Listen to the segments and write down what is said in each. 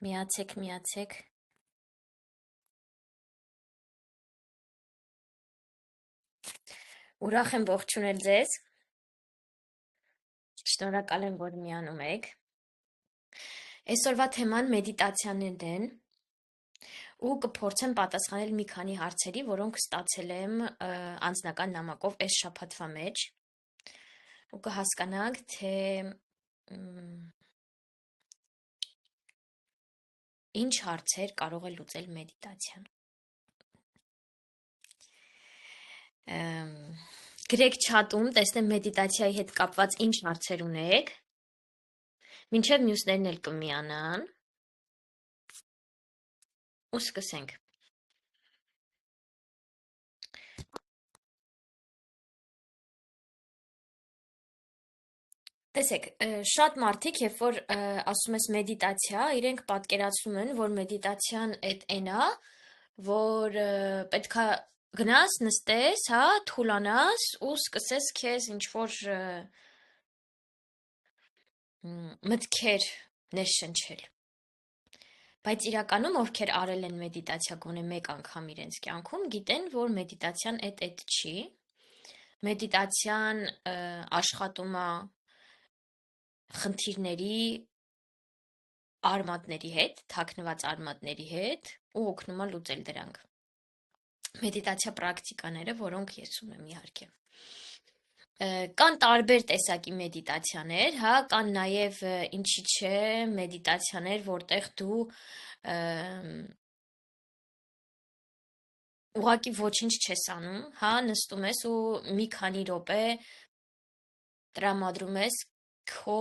Միացեք։ Ուրախ եմ ողջունել ձեզ։ Շնորհակալ եմ, որ միանում եք։ Այսօրվա թեման մեդիտացիաներն են ու կփորձեմ պատասխանել մի քանի հարցերի, որոնք ստացել եմ անձնական նամակով այս շաբաթվա մեջ։ Ու կհասկանանք, թե ինչ հարցեր կարող է լուծել մեդիտացիան։ Գրեք չաթում, տեսնեմ մեդիտացիայի հետ կապված ինչ հարցեր ունեք, մինչև մյուսներն էլ կմիանան, ու սկսենք։ Տեսեք, շատ մարդիկ, երբ որ ասում ես մեդիտացիա, իրենք պատկերացնում են, որ մեդիտացիան էն է, որ պետքա գնաս, նստես, հա, թուլանաս ու սկսես քեզ ինչ-որ մտքեր ներշնչել։ Բայց իրականում ովքեր արել են մեդիտացիա գոնե մեկ անգամ իրենց կյանքում, գիտեն, որ մեդիտացիան էդ չի։ Մեդիտացիան աշխատում է խնդիրների, արմատների հետ, թաքնված արմատների հետ ու օգնում է լուծել դրանք։ Մեդիտացիա պրակտիկաները, որոնք ես ունեմ իհարկե։ Կան տարբեր տեսակի մեդիտացիաներ, հա, կան նաև ինչի՞ չէ մեդիտացիաներ, որտեղ դու ուղղակի ոչինչ չես անում, հա, նստում ես ու մի քանի րոպե տրամադրում ես քո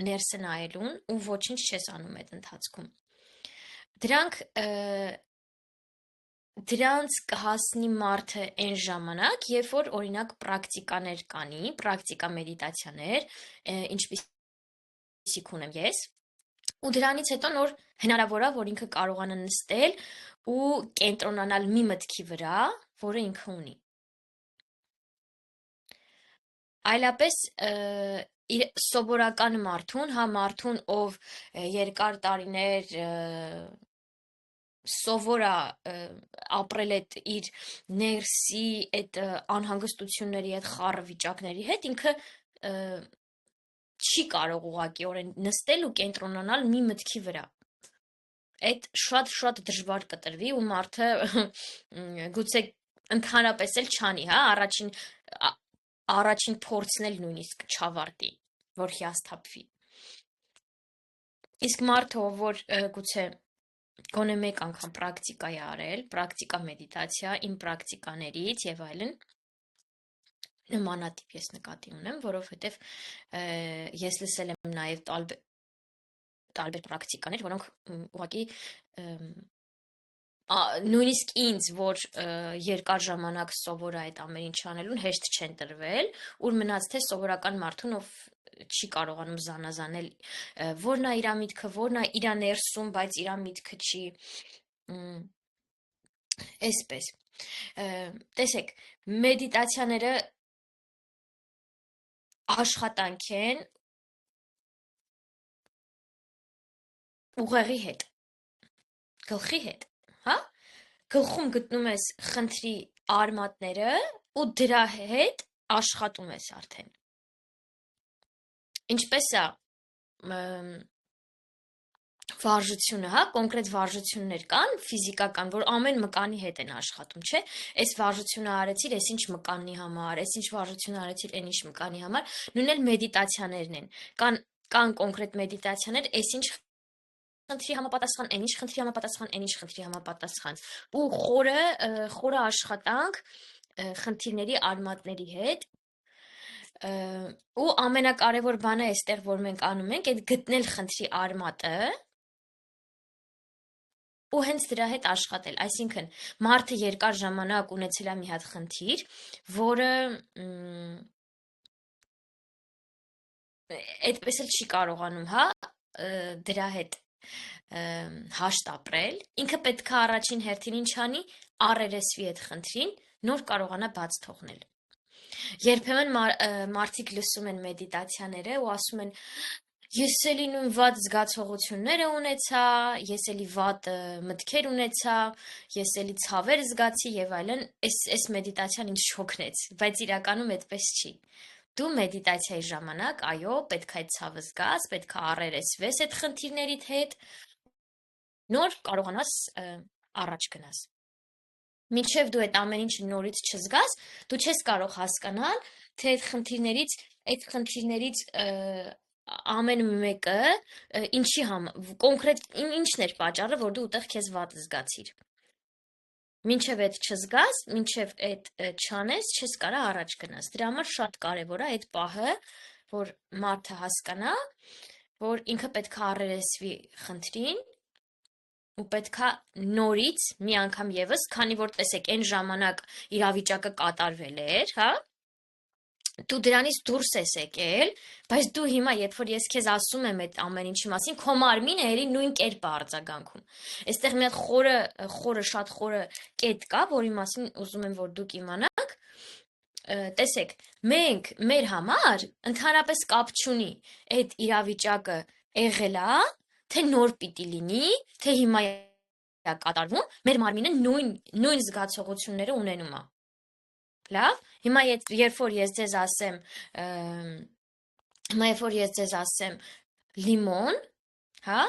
ներսը նայելուն ու ոչինչ չես անում այդ ընթացքում։ Դրանց կհասնի մարդը այն ժամանակ, երբ որ օրինակ պրակտիկաներ կանի, պրակտիկա մեդիտացիաներ, ինչպիսիք ունեմ ես, ու դրանից հետո նոր հնարավոր է, որ ինքը կարողանա նստել ու կենտրոնանալ մի մտքի վրա, որը ինքը ունի։ Այլապես սովորական մարդուն, հա, մարդուն, ով երկար տարիներ սովոր է ապրել այդ իր ներսի այդ անհանգստությունների, այդ խառը վիճակների հետ, ինքը չի կարող ուղղակիորեն նստել ու կենտրոնանալ մի մտքի վրա։ Այդ շատ դժվար կտրվի ու մարդը գուցե ընդհանրապես էլ չանի, հա, առաջին փորձն էլ նույնիսկ չավարտի, որ հիասթափվի։ Իսկ մարդը, որ գուցե գոնե մեկ անգամ պրակտիկա է արել, պրակտիկա մեդիտացիա, իմ պրակտիկաներից եւ այլն, նմանատիպ ես նկատի ունեմ, որովհետեւ ես լսել եմ նաեւ տարբեր պրակտիկաներ, որոնք ուղղակի նույնիսկ ինձ, որ երկար ժամանակ սովոր է այդ ամեն ինչ անելուն, հեշտ չեն տրվել, ուր մնաց թե սովորական մարդուն, ով չի կարողանում զանազանել որն է իր միտքը, որն է իր ներսում, բայց իր միտքը չի, այսպես։ Տեսեք, մեդիտացիաները աշխատանք են ուղեղի հետ, գլխի հետ, հա, գլխում գտնում ես խնդրի արմատները ու դրա հետ աշխատում ես արդեն։ Ինչպես է վարժությունը, հա, կոնկրետ վարժություններ կան, ֆիզիկական, որ ամեն մկանի հետ են աշխատում, չէ՞։ Այս վարժությունը արեցիր, այս ինչ մկանի համար, այս ինչ վարժությունը արեցիր, այն ինչ մկանի համար, նույնն էլ մեդիտացիաներն են։ Կան կոնկրետ մեդիտացիաներ, այս ինչ խնդրի համապատասխան, այն ինչ խնդրի համապատասխան, այն ինչ խնդրի համապատասխան։ Ու խորը աշխատանք խնդիրների արմատների հետ։ Ու ամենակարևոր բանը այստեղ, որ մենք անում ենք, այդ գտնել խնդրի արմատը ու հենց դրա հետ աշխատել, այսինքն մարդը երկար ժամանակ ունեցել է մի հատ խնդիր, որը այդպես էլ չի կարողանում, հա, դրա հետ հաշտ ապրել, ինքը պետք է առաջին հերթին ինչ անի, առերեսվի այդ խնդրին, նոր կարողանա բաց թողնել։ Երբեմն մարդիկ լսում են մեդիտացիաները ու ասում են, Ես էլի նույն վատ զգացողությունները ունեցա, ես էլի վատ մտքեր ունեցա, ես էլի ցավեր զգացի եւ այլն, այս մեդիտացիան ինձ շոկնեց, բայց իրականում այդպես չի։ Դու մեդիտացիայի ժամանակ, այո, պետք է այդ ցավը զգաս, պետք է առերեսվես այդ խնդիրներիդ հետ, նոր կարողանաս առաջ գնաս։ Մինչև դու այդ ամեն ինչը նորից չզգաս, դու չես կարող հասկանալ, թե այդ խնդիրներից ամեն մեկը ինչի կոնկրետ ինչն էր պատճառը, որ դու ուտեղ քեզ վատ զգացիր։ Մինչև այդ չզգաս, մինչև այդ չանես, չես կարա առաջ գնաս։ Դրա համար շատ կարևոր է այդ պահը, որ մարդը հասկանա, որ ինքը պետք է առերեսվի խնդրին ու պետքա նորից մի անգամ եւս, քանի որ տեսեք, այն ժամանակ իրավիճակը կատարվել էր, հա? Դու դրանից դուրս ես եկել, բայց դու հիմա, երբ որ ես քեզ ասում եմ այդ ամեն ինչի մասին, քո մարմինը էլի նույն կերպ է արձագանքում։ Այստեղ մի հատ շատ խորը կետ կա, որի մասին ուզում եմ, որ դուք իմանաք։ Տեսեք, մենք մեր համար ընդհանրապես կապ չունի այդ իրավիճակը եղել է, թե նոր պիտի լինի, թե հիմա է կատարվում, մեր մարմինը նույն զգացողությունները ունենում է։ Լավ, հիմա երբ որ ես ձեզ ասեմ լիմոն, հա,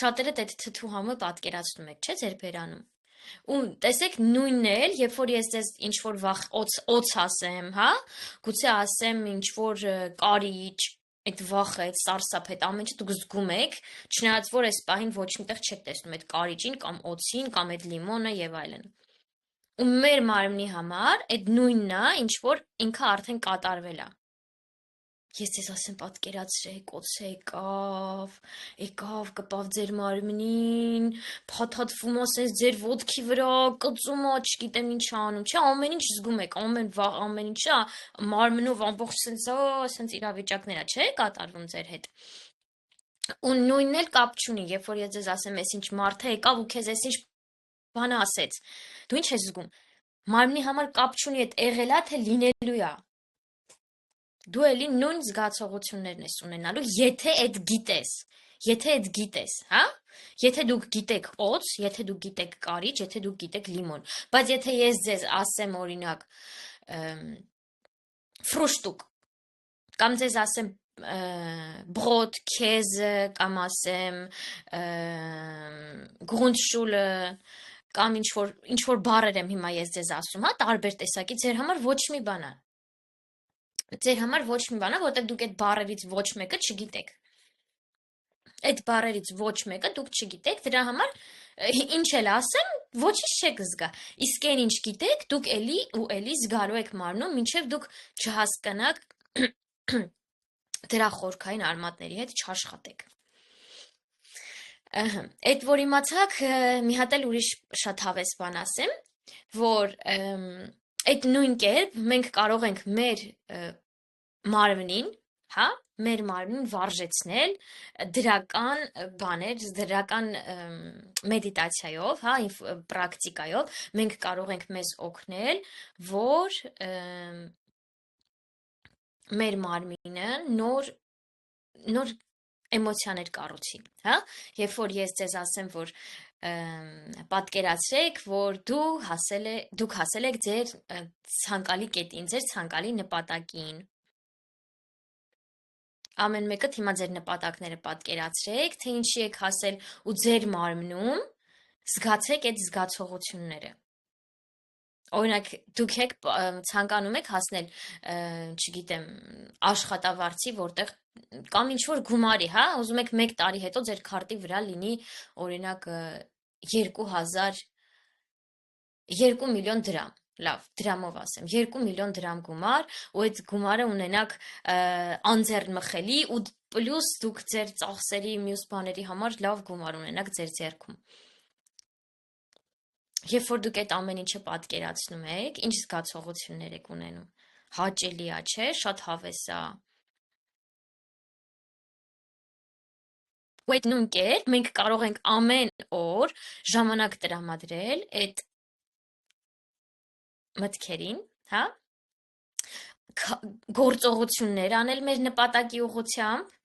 շատերդ այդ թթու համը պատկերացնում եք, չէ՞, ձեր բերանում։ Ու տեսեք նույնն էլ, երբ որ ես ձեզ ինչ որ վախ օց ասեմ, հա, գուցե ասեմ ինչ որ կարիճ, այդ վախը, այդ սարսափ, այդ ամեն ինչը դուք զգում եք, չնայած որ այս պահին ոչ միտեղ չեք տեսնում այդ կարիճին կամ օձին կամ այդ լիմոնը եւ այլն։ Ու մեր մարմնի համար այդ նույնն է, ինչ որ ինքը արդեն կատարվել է։ Ես ձեզ ասեմ, պատկերացրեք, օձը եկավ, կպավ ձեր մարմնին, փաթաթվում է սենց ձեր ոտքի վրա, կծում է, չգիտեմ ինչ անում, չէ, ամեն ինչ զգում եք, ամեն ինչը մարմնով ամբողջ սենց իրավիճակներ է, չէ, կատարվում ձեր հետ։ Ու նույնն էլ կապ չունի, երբ որ ես ձեզ ասեմ, այս ինչ մարդը եկավ ու քեզ այս ինչ բանը ասեց, դու ինչ ես զգում։ Մարմնի համար կապ չունի այդ եղելա, թե լինելու է։ Դու էլի նույն զգացողություններն ես ունենալու, եթե այդ գիտես, հա? Եթե դուք գիտեք օձ, եթե դուք գիտեք կարիճ, եթե դուք գիտեք լիմոն, բայց եթե ես ձեզ ասեմ օրինակ ֆրուշտուկ, կամ ձեզ ասեմ բրոդ, քեզը, կամ ասեմ գրունդշուլը, կամ ինչ որ բառեր եմ հիմա ես ձեզ ասում, հա, տարբեր տեսակի, ձեր համար ոչ մի բան է։ Ձեր համար ոչ մի բան է, որտեղ դուք այդ բառերից ոչ մեկը չգիտեք։ Այդ բառերից ոչ մեկը դուք չգիտեք, դրա համար ինչ էլ ասեմ, ոչինչ չեք զգա։ Իսկ այն ինչ գիտեք, դուք էլի ու էլի զգալու եք մարմնում, մինչև դուք չհասկանաք դրա խորքային արմատների հետ չաշխատեք։ Այդ որ իմացաք, մի հատ էլ ուրիշ շատ հավես բան ասեմ, որ այդ նույն կերպ մենք կարող ենք մեր մարմնին, հա, մեր մարմնին վարժեցնել դրական բաներ, դրական մեդիտացիայով, հա, պրակտիկայով, մենք կարող ենք մեզ օգնել, որ մեր մարմինը նոր էմոցիաներ կառուցի, հա, երբ որ ես ձեզ ասեմ, որ պատկերացրեք, որ դուք հասել եք ձեր ցանկալի կետին, ձեր ցանկալի նպատակին։ Ամեն մեկը հիմա ձեր նպատակները պատկերացրեք, թե ինչի եք հասել ու ձեր մարմնում զգացեք այդ զգացողությունները։ Օրինակ, դուք ցանկանում եք հասնել, չգիտեմ, աշխատավարձի, որտեղ կամ ինչ որ գումարի, հա, ուզում եք 1 տարի հետո ձեր քարտի վրա լինի, օրինակ 2 միլիոն դրամ, լավ, դրամով ասեմ, 2 միլիոն դրամ գումար, ու այդ գումարը ունենաք անձեռնմխելի ու պլյուս դուք ձեր ծախսերի մյուս բաների համար լավ գումար ունենաք ձեր ձեռքում։ Երբ որ դուք այդ ամեն ինչը պատկերացնում եք, ինչ զգացողություններ եք ունենում։ Հաճելի է, չէ՞, շատ հավես է։ Ու այդ նույն կերպ մենք կարող ենք ամեն օր ժամանակ տրամադրել այդ մտքերին, հա, գործողություններ անել մեր նպատակի ուղղությամբ,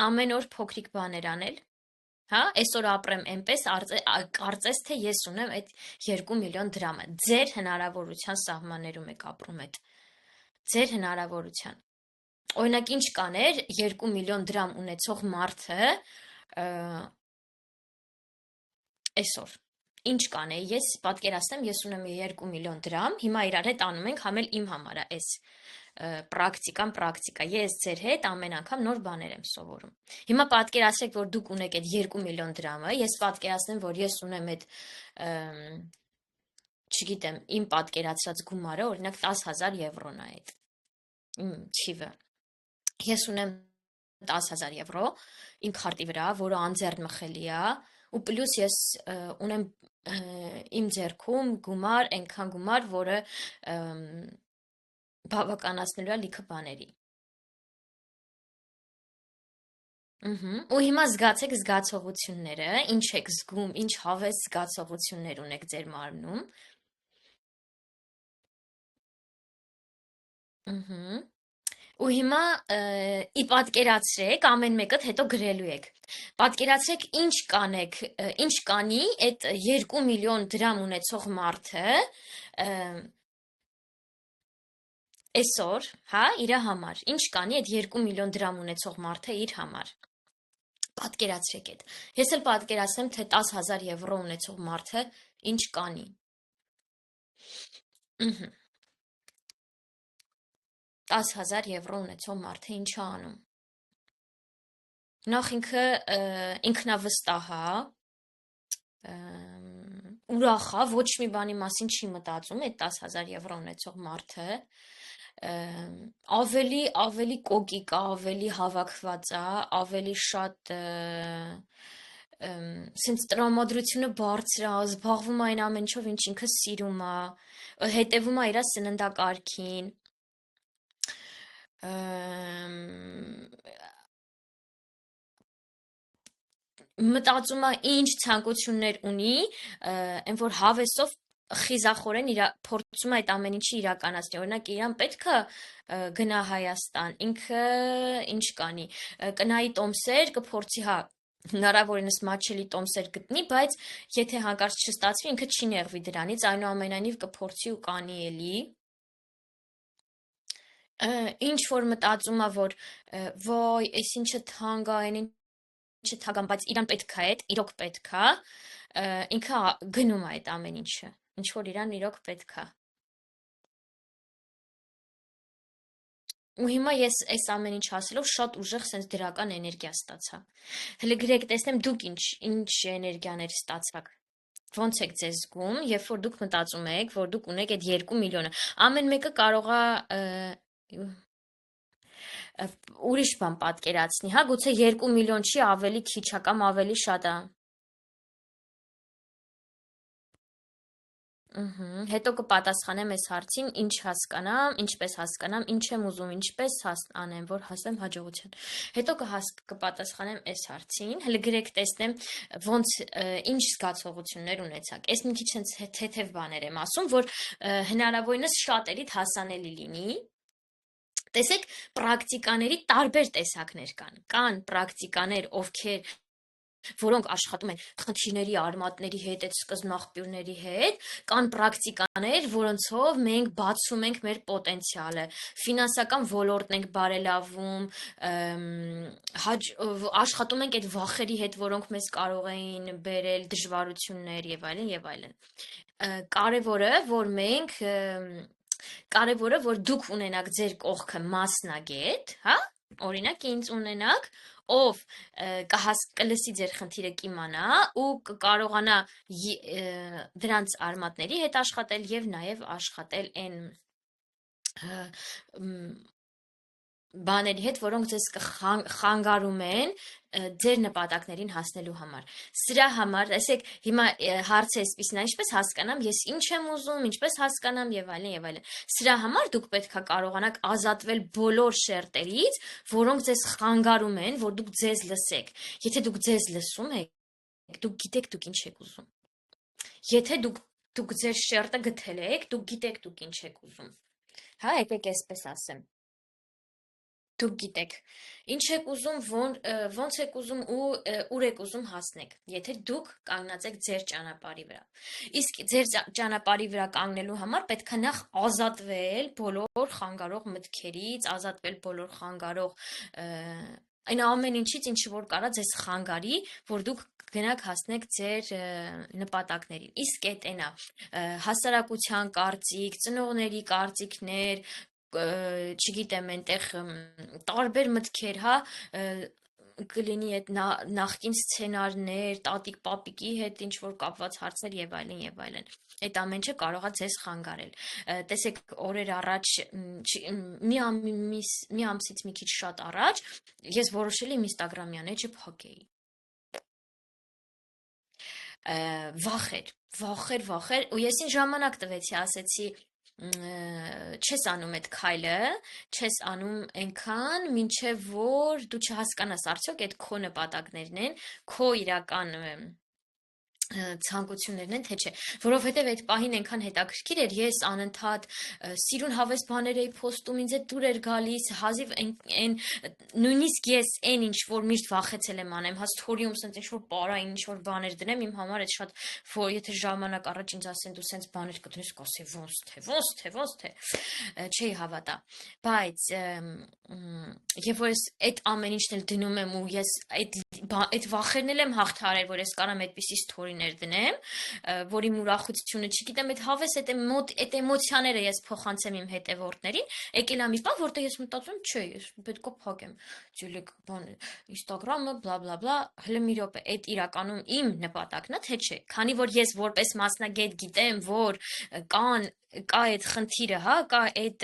ամեն օր փոքրիկ բաներ անել, հա, այսօր ապրեմ այնպես, կարծես թե ես ունեմ այդ 2 միլիոն դրամը, ձեր հնարավորության սահմաններում եք ապրում այդ, ձեր հնարավորության, օրինակ ինչ կաներ 2 միլիոն դրամ ունեցող մարդը այսօր, ինչ կանեի, ես պատկերացնեմ, ես ունեմ 2 միլիոն դրամ, հիմա իրար հետ անում ենք, համ էլ իմ համար է այս պրակտիկա, ես ձեր հետ ամեն անգամ նոր բաներ եմ սովորում։ Հիմա պատկերացրեք, որ դուք ունեք այդ 2 միլիոն դրամը, ես պատկերացնեմ, որ ես ունեմ այդ, չգիտեմ, իմ պատկերացրած գումարը, օրինակ 10,000 եվրոն է այդ, իմ թիվը, ես ունեմ 10,000 եվրո իմ քարտի վրա, որը անձեռն մխելի է, ու պլյուս ես ունեմ իմ ձեռքում գումար, այնքան գումար, որը բավականացնելու է լիքը բաների։ Ու հիմա զգացեք զգացողությունները, ինչ եք զգում, ինչ հավես զգացողություններ ունեք ձեր մարմնում։ Ու հիմա ի պատկերացրեք, ամեն մեկդ հետո գրելու եք։ Պատկերացրեք ինչ կանեք, ինչ կանի այդ 2 միլիոն դրամ ունեցող մարդը այսօր, հա, իր համար։ Ինչ կանի այդ 2 միլիոն դրամ ունեցող մարդը իր համար։ Պատկերացրեք այդ։ Ես էլ պատկերացնեմ, թե 10,000 եվրո ունեցող մարդը ինչ կանի։ 10,000 եվրո ունեցող մարդը ինչ է անում։ Նախ ինքը ինքնավստահ է, ուրախ է, ոչ մի բանի մասին չի մտածում, այդ 10,000 եվրո ունեցող մարդը ավելի կոկիկ է, ավելի հավաքված է, ավելի շատ սենց տրամադրությունը բարձր է, զբաղվում է այն ամեն ինչով, ինչ ինքը սիրում է, հետևում է իր սննդակարգին, մտածում է ինչ ցանկություններ ունի, այն որ հավեսով խիզախորեն փորձում է այդ ամեն ինչի իրականացնի, օրինակ իրան պետք է գնա Հայաստան, ինքը ինչ կանի, կնայի տոմսեր, կփորձի, հա, հնարավորինս մատչելի տոմսեր գտնի, բայց եթե հանկարծ չստացվի, ինքը չի նեղվի դրանից, այնուամենայնիվ կփորձի ու կանի էլի։ Ինչ որ մտածում է, որ ոյ, այս ինչը թանկ է, այն ինչը թանկ է, բայց իրան պետք է այդ, իրոք պետք է, ինքը գնում է այդ ամեն ինչը, ինչ որ իրան իրոք պետք է։ Ու հիմա ես այս ամեն ինչ ասելով շատ ուժեղ սենց դրական էներգիա ստացա։ Հələ գրեք, տեսնեմ դուք ինչ էներգիաներ ստացաք։ Ոնց եք ձեզ զգում, երբ որ դուք մտածում եք, որ դուք ունեք այդ 2 միլիոնը։ Ամեն մեկը կարող է ուրիշ բան պատկերացնի, հա, գուցե 2 միլիոն չի, ավելի քիչ է կամ ավելի շատ է։ Հետո կպատասխանեմ այս հարցին, ինչ հասկանամ, ինչպես հասկանամ, ինչ եմ ուզում, ինչպես անեմ, որ հասնեմ հաջողության։ Հետո կպատասխանեմ այս հարցին, հələ գրեք տեսնեմ, ոնց ինչ զգացողություններ ունեցաք։ Այս մի քիչ հենց թեթև բաներ եմ ասում, որ հնարավորինս շատերիդ հասանելի լինի։ Տեսեք, պրակտիկաների տարբեր տեսակներ կան։ Կան պրակտիկաներ, որոնք աշխատում են խնդիրների արմատների հետ, այդ սկզբնաղբյուրների հետ, կան պրակտիկաներ, որոնցով մենք բացում ենք մեր պոտենցիալը, ֆինանսական ոլորտն ենք բարելավում, աշխատում ենք այդ վախերի հետ, որոնք մեզ կարող էին բերել դժվարություններ եւ այլն։ Կարևորը, որ դուք ունենաք ձեր կողքը մասնագետ, հա, օրինակ ինձ ունենաք, ով կլսի ձեր խնդիրը կիմանա ու կկարողանա դրանց արմատների հետ աշխատել եւ նաեւ աշխատել այն բաների հետ, որոնք ձեզ կխանգարում են ձեր նպատակներին հասնելու համար։ Սրա համար, տեսեք, հիմա հարցը այսպիսին է, ինչպես հասկանամ, ես ինչ եմ ուզում, ինչպես հասկանամ եւ այլն։ Սրա համար դուք պետքա կարողանաք ազատվել բոլոր շերտերից, որոնք ձեզ խանգարում են, որ դուք ձեզ լսեք։ Եթե դուք ձեզ լսում եք, դուք գիտեք դուք ինչ եք ուզում։ Եթե դուք ձեր շերտը գտել եք, դուք գիտեք դուք ինչ եք ուզում։ Հա, եկեք այսպես ասեմ։ Դուք գիտեք, ինչ եք ուզում, ոնց եք ուզում ու ուր եք ուզում հասնեք, եթե դուք կանգնած եք ձեր ճանապարհի վրա։ Իսկ ձեր ճանապարհի վրա կանգնելու համար պետք է նախ ազատվել բոլոր խանգարող մտքերից, ազատվել բոլոր խանգարող այն ամեն ինչից, ինչը որ կարա ձեզ խանգարի, որ դուք գնաք հասնեք ձեր նպատակներին։ Իսկ այդ այնա հասարակության կարծիք, ծնողների կարծիքներ, չգիտեմ, այնտեղ տարբեր մտքեր, հա, կլինի այդ նախկին սցենարներ, տատիկ պապիկի հետ ինչ որ կապված հարցեր եւ այլն եւ այլն։ Այդ ամեն ինչը կարող է ձեզ խանգարել։ Տեսեք, օրեր առաջ մի ամսից մի քիչ շատ առաջ ես որոշել եմ Instagram-յան էջը փակեի։ Վախեր, ու ես ինձ ժամանակ տվեցի, ասեցի չես անում այդ քայլը, չես անում այնքան, մինչև որ դու չհասկանաս արդյոք այդ քո նպատակներն են, քո իրական ցանկություններն են, թե չէ, որովհետև այդ պահին այնքան հետաքրքիր էր, ես անընդհատ սիրուն հավես բաներ էի փոստում, ինձ այդ դուր էր գալիս, հազիվ այն նույնիսկ ես այն ինչ որ միշտ վախեցել եմ անեմ, հա սթորիում սենց ինչ որ պարային ինչ որ բաներ դնեմ, իմ համար այդ շատ որ եթե ժամանակ առաջ ինձ ասեն դու սենց բաներ կդնես, կասեի ոնց թե չէի հավատա, բայց եւ որ ես այդ ամեն ինչն էլ դնում եմ ու ես այդ վախերն էլ եմ հաղթարել, որ ես կարամ այդպիսի սթորիներ դնեմ, որ իմ ուրախությունը, չգիտեմ, այդ հավես, այդ էմոցիաները ես փոխանցեմ իմ հետևորդներին, եկել ա մի բան, որտեղ ես մտածում եմ, չէ, ես պետք է փակեմ, ջելեք, բան, Instagram-ը, բլա, հələ մի րոպե, այդ իրականում իմ նպատակն է, թե չէ, քանի որ ես որպես մասնագետ գիտեմ, որ կա այդ խնդիրը, հա, կա այդ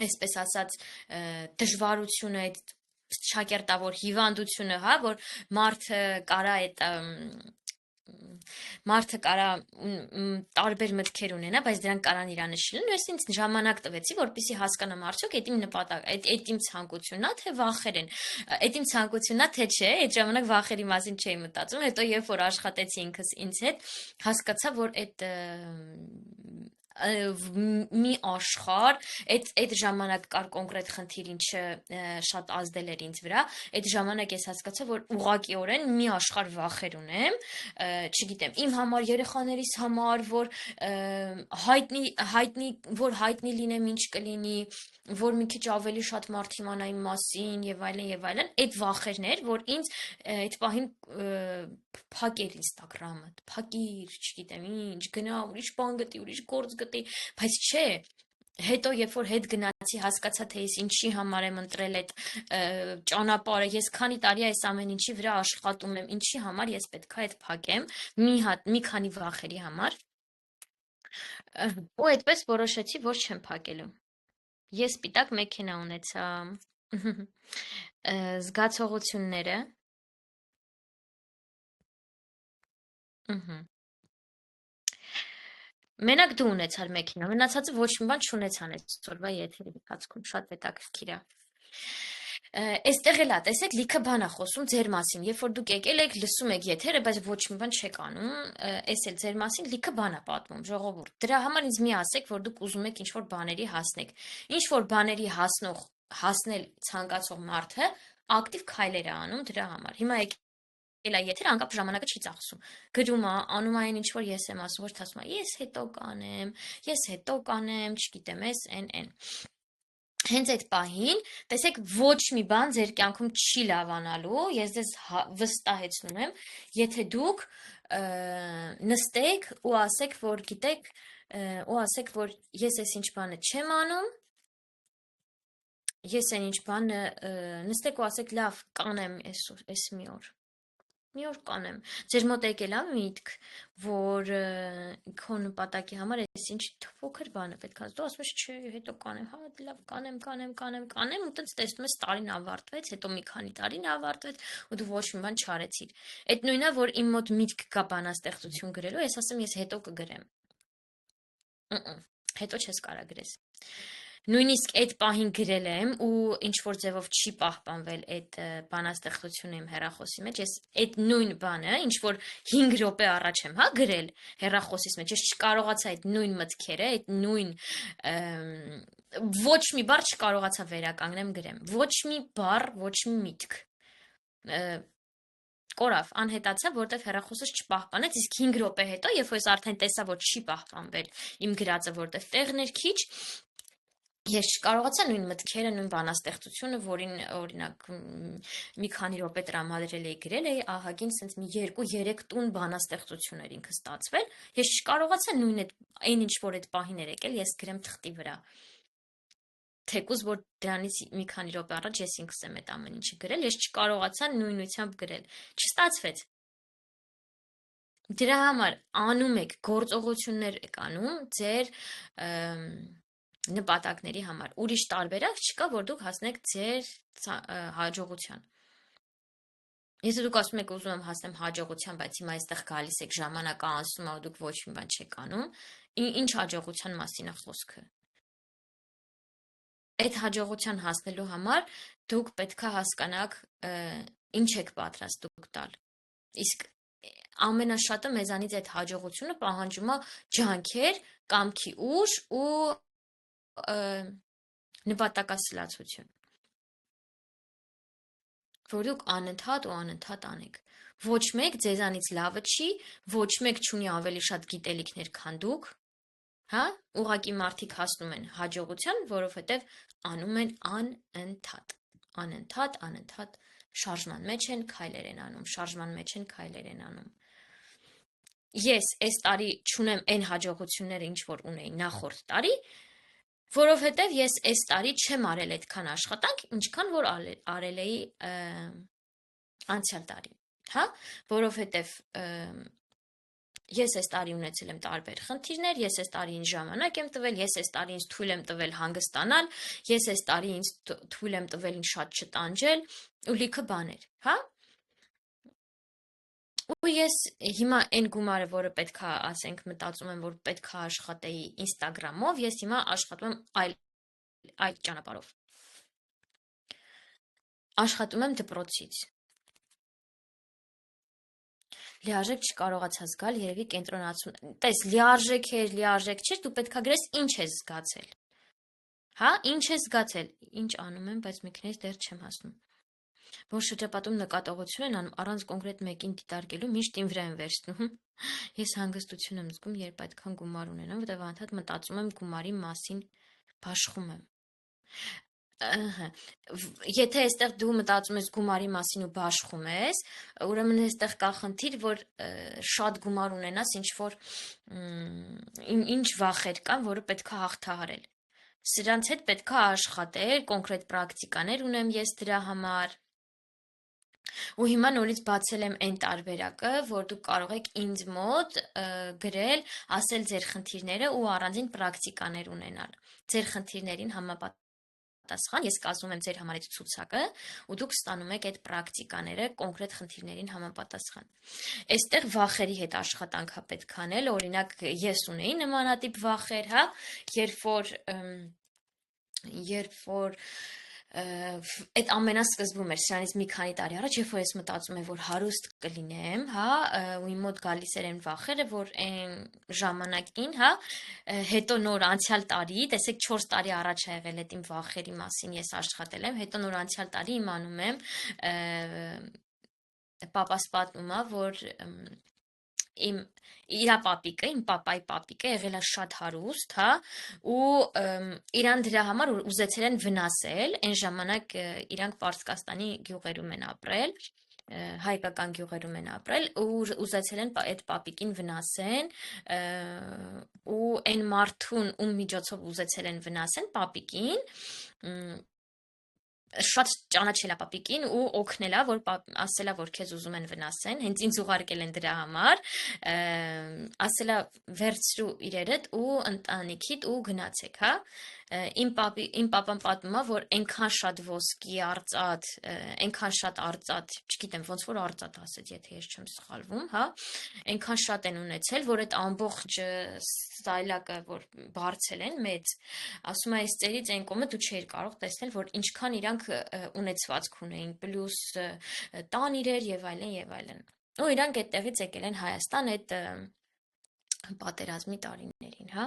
այսպես ասած դժվարությունը, այդ շակերտավոր հիվանդությունը, հա, որ մարդը կարա տարբեր մտքեր ունենա, բայց դրանք կարան իրանշիլ լինեն, ու ես ինձ ժամանակ տվեցի, որպեսզի հասկանամ արդյոք այդ իմ նպատակ, այդ իմ ցանկությունն է, թե վախեր են, այդ իմ ցանկությունն է, թե չէ, այդ ժամանակ վախերի մասին չէի մտածում, հետո երբ որ աշխատեցի ինքս ինձ հետ, հասկացա, որ այդ մի աշխարհ, այդ ժամանակ կար կոնկրետ խնդիր, ինչը շատ ազդել էր ինձ վրա, այդ ժամանակ ես հասկացա, որ ուղղակիորեն մի աշխարհ վախեր ունեմ, չգիտեմ, իմ համար, երեխաներիս համար, որ հայտնի լինեմ, ինչ կլինի, որ մի քիչ ավելի շատ մարդ իմանա իմ մասին եւ այլն, այդ վախերն էր, որ ինձ այդ պահին փակեր Instagram-ը, փակիր, չգիտեմ, ինչ, գնա, ուրիշ բան գտի, ուրիշ գործ գտի, բայց չէ, հետո երբ որ հետ գնացի, հասկացա, թե ես ինչի համար եմ ընտրել այդ ճանապարհը, ես քանի տարի այս ամեն ինչի վրա աշխատում եմ, ինչի համար ես պետք է այդ փակեմ, մի քանի վախերի համար, ու այդպես որոշեցի, որ չեմ փակելու։ Ես սպիտակ մեքենա ունեցա, զգացողությունները, մենակ դու ունեցար մեքենա, մնացածը ոչ մի բան չունեցան այսօրվա եթերի ընթացքում, շատ հետաքրքիր է։ Այստեղ էլ է, տեսեք, լիքը բան է խոսում ձեր մասին, երբ որ դուք եկել եք, լսում եք եթերը, բայց ոչ մի բան չեք անում, այս էլ ձեր մասին լիքը բան է պատմում, ժողովուրդ։ Դրա համար ինձ մի ասեք, որ դուք ուզում եք ինչ-որ բաների հասնեք։ Ինչ-որ բաների հասնել ցանկացող մարդը ակտիվ քայլեր է անում դրա համար։ Հիմա եկել է եթեր, անկապ ժամանակը չի ծախսում։ Գրում է, անում է այն ինչ որ ես եմ ասում, որ ասում է, ես հետո կանեմ, չգիտեմ, այն։ Հենց այդ պահին, տեսեք, ոչ մի բան ձեր կյանքում չի լավանալու, ես ձեզ վստահեցնում եմ, եթե դուք նստեք ու ասեք, որ գիտեք, ու ասեք, որ ես այս ինչ բանը չեմ անում, ես այն ինչ բանը նստեք ու ասեք, լավ, կանեմ այս մի օր կանեմ, ձեր մոտ եկել է միտք, որ քո նպատակի համար այս ինչ փոքր բանը պետք է, դու ասում ես, չէ, հետո կանեմ, հա, լավ, կանեմ, ու տենց տեսնում ես տարին ավարտվեց, հետո մի քանի տարին ավարտվեց, ու դու ոչ մի բան չարեցիր։ Այդ նույնն է, որ իմ մոտ միտք կա բանաստեղծություն գրելու, ես ասեմ, ես հետո կգրեմ։ Հետո չես կարա գրես։ Նույնիսկ այդ պահին գրել եմ ու ինչ որ ձևով չի պահպանվել այդ բանաստեղծությունը իմ հեռախոսի մեջ, ես այդ նույն բանը, ինչ որ 5 րոպե առաջ եմ, հա, գրել հեռախոսիս մեջ, ես չկարողացա այդ նույն մտքերը, այդ նույն ոչ մի բառ չկարողացա վերականգնեմ գրեմ, ոչ մի բառ, ոչ մի միտք, կորավ, անհետացավ, որտեվ հեռախոսս չպահպանեց, իսկ 5 րոպե հետո, երբ որ ես արդեն տեսա, որ չի պահպանվել իմ գրածը, որտեվ տեղն էր քիչ, ես չկարողացա նույն մտքերը, նույն բանաստեղծությունը, որին օրինակ մի քանի րոպե տրամադրել էի գրել էի, ահագին սենց մի 2-3 տուն բանաստեղծություն էր ինքը ստացվել, ես չկարողացա նույն այն ինչ որ այդ պահին էր եկել, ես գրեմ թղթի վրա։ Թեկուզ որ դրանից մի քանի րոպե առաջ ես ինքս եմ այդ ամեն ինչը գրել, ես չկարողացա նույնությամբ գրել։ Չստացվեց։ Դրա համար անում եք գործողություններ եք անում ձեր նպատակների համար։ Ուրիշ տարբերակ չկա, որ դուք հասնեք ձեր հաջողության։ Եթե դուք ասում եք ուզում եմ հասնեմ հաջողության, բայց հիմա այստեղ գալիս եք ժամանակը անցնում է ու դուք ոչ մի բան չեք անում, ինչ հաջողության մասին է խոսքը։ Այդ հաջողության հասնելու համար դուք պետք է հասկանաք ինչ եք պատրաստ դուք տալ։ Իսկ ամենաշատը մեզանից այդ հաջողությունը պահանջում է ջանքեր, կամքի ուժ ու նպատակասլացություն, որ դուք անընդհատ ու անընդհատ անեք։ Ոչ մեկ ձեզանից լավը չի, ոչ մեկ չունի ավելի շատ գիտելիքներ, քան դուք, հա, ուղղակի մարդիկ հասնում են հաջողության, որովհետև անում են անընդհատ շարժման մեջ են, քայլեր են անում, շարժման մեջ են, քայլեր են անում։ Ես այս տարի չունեմ այն հաջողությունները, ինչ որ ունեի նախորդ տարի, որովհետև ես այս տարի չեմ արել այդքան աշխատանք, ինչքան որ արել էի անցյալ տարի, հա, որովհետև ես այս տարի ունեցել եմ տարբեր խնդիրներ, ես այս տարի ինձ ժամանակ եմ տվել, ես այս տարի ինձ թույլ եմ տվել հանգստանալ, ես այս տարի ինձ թույլ եմ տվել ինձ շատ չտանջել ու լիքը բաներ, հա։ Ու ես հիմա այն գումարը, որը պետք է, ասենք, մտածում եմ, որ պետք է աշխատեի Instagram-ով, ես հիմա աշխատում եմ այլ ճանապարհով։ Աշխատում եմ դպրոցից։ Լիարժեք չկարողացա զգալ, երևի կենտրոնացում։ Տես, լիարժեք էր, լիարժեք չէր, դու պետք է գրես ինչ ես զգացել։ Հա, ինչ ես զգացել, ինչ անում եմ, բայց մեկներից դեռ չեմ հասնում։ Որ շրջապատում նկատողություն են անում առանց կոնկրետ մեկին դիտարկելու, միշտ իմ վրա են վերցնում։ Ես հանգստություն եմ զգում, երբ այդքան գումար ունենամ, որտեղ անդադ մտածում եմ գումարի մասին, բաշխում եմ։ Եթե այստեղ դու մտածում ես գումարի մասին ու բաշխում ես, ուրեմն այստեղ կա խնդիր, որ շատ գումար ունենաս, ինչ վախեր կան, որը պետք է հաղթահարել։ Սրանց հետ պետք է աշխատել, կոնկրետ պրակտիկաներ ունեմ ես դրա համար։ Ու հիմա նորից բացել եմ այն տարբերակը, որ դուք կարող եք ինձ մոտ գրել, ասել ձեր խնդիրները ու առանձին պրակտիկաներ ունենալ։ Ձեր խնդիրներին համապատասխան ես կազմում եմ ձեր համար այդ ցուցակը ու դուք ստանում եք այդ պրակտիկաները կոնկրետ խնդիրներին համապատասխան։ Այստեղ վախերի հետ աշխատանք է պետք անել, օրինակ ես ունեի նմանատիպ վախեր, հա, երբ որ այդ ամենասկզբում էր, սրանից մի քանի տարի առաջ, երբ որ ես մտածում եմ, որ հարուստ կլինեմ, հա, ու իմ մոտ գալիս էր այն վախերը, որ այն ժամանակին, հա, հետո նոր անցյալ տարի, տեսեք 4 տարի առաջ ա եղել այդ իմ վախերի մասին ես աշխատել եմ, հետո նոր անցյալ տարի իմանում եմ, պապաս պատմում է, որ իրա պապիկը, իմ պապայի պապիկը եղել է շատ հարուստ, հա, ու իրան դրա համար ուզեցել են վնասել, այն ժամանակ իրանք Պարսկաստանի գյուղերում են ապրել, հայկական գյուղերում են ապրել ու ուզեցել են այդ պապիկին վնասեն ու այն մարդուն ում միջոցով ուզեցել են վնասեն պապիկին շատ ճանաչել է պապիկին ու օգնել է, որ ասել է, որ քեզ ուզում են վնասեն, հենց ինձ ուղարկել են դրա համար, ասել է վերցրու իրերդ ու ընտանիքիդ ու գնացեք, հա։ Իմ պապան պատմում է, որ այնքան շատ ոսկի արծաթ, այնքան շատ արծաթ, չգիտեմ ոնց որ արծաթ ասեց, եթե ես չեմ սխալվում, հա, այնքան շատ են ունեցել, որ այդ ամբողջ սայլակը, որ բարձել են մեծ, ասում է, այս ծերից այն կողմը դու չէիր կարող տեսնել, որ ինչքան իրանք ունեցվածք ունեին, պլյուս տան իրեր եւ այլն եւ այլն։ Ու իրանք այդտեղից եկել են Հայաստան այդ պատերազմի տարիներին, հա,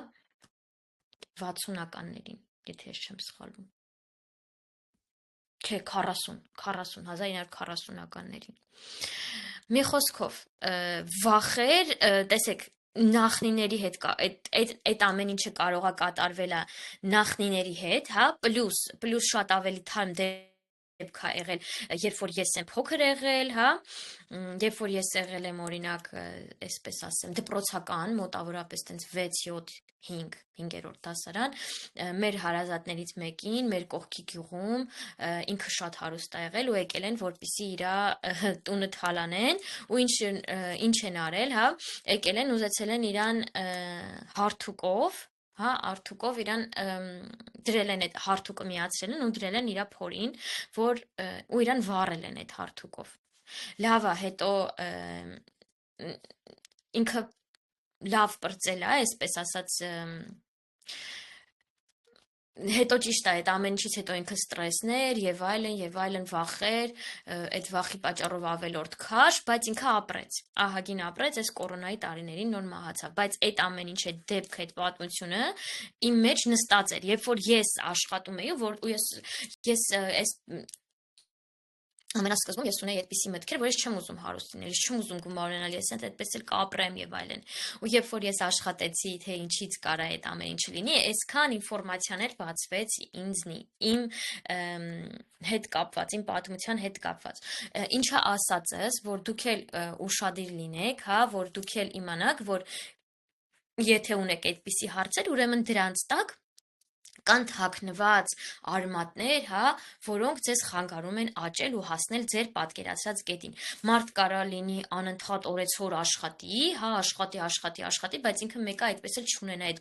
60-ականներին։ եթե ես չեմ սխալվում։ Չէ, 1940-ականներին։ Մի խոսքով, վախեր, տեսեք, նախնիների հետ այդ ամեն ինչը կարող է կատարվել նախնիների հետ, հա, պլյուս շատ ավելի թարմ դեպք է եղել, երբ որ ես եմ փոքր եղել, հա, երբ որ ես եղել եմ օրինակ, այսպես ասեմ, դպրոցական, մոտավորապես տենց 6-7-5-5-րդ դասարան, մեր հարազատներից մեկին, մեր կողքի գյուղում, ինքը շատ հարուստ է եղել ու եկել են, որպեսզի իր տունը թալանեն, ու ինչ են արել, հա, եկել են, ուզեցել են իրան հարթուկով, հա, արդուկով իրան դրել են այդ հարթուկը միացրել են ու դրել են իր փորին, ու իրան վառել են այդ հարթուկով։ Լավ է, հետո ինքը լավ պրծել է, այսպես ասած, հետո ճիշտ է, այդ ամեն ինչից հետո ինքը ստրեսներ եւ այլն վախեր, այդ վախի պատճառով ավելորդ քաշ, բայց ինքը ապրեց, ահագին ապրեց, այս կորոնայի տարիներին նոր մահացավ, բայց այդ ամեն ինչ այդ դեպքը, այդ պատմությունը իմ մեջ նստած էր, երբ որ ես աշխատում էի, որ ես այս ամենասկզբում ես ունեի այդպիսի մտքեր, որ ես չեմ ուզում հարուստ լինել, ես չեմ ուզում գումար ունենալ, ես այդպես էլ կապրեմ եւ այլն։ Ու երբ որ ես աշխատեցի, թե ինչից կարա այդ ամեն ինչը լինի, այսքան ինֆորմացիաներ բացվեց ինձնի, իմ հետ կապված, իմ պատմության հետ կապված։ Ինչա ասածս, որ դուք էլ ուշադիր լինեք, հա, որ դուք էլ իմանաք, որ եթե ունեք այդպիսի հարցեր, ուրեմն դրանց տակ կան թաքնված արմատներ, հա, որոնք ձեզ խանգարում են աճել ու հասնել ձեր պատկերացրած կետին։ Մարդ կարա լինի անընդհատ օրեցօր աշխատի, հա, աշխատի, բայց ինքը մեկը այդպես էլ չունենա այդ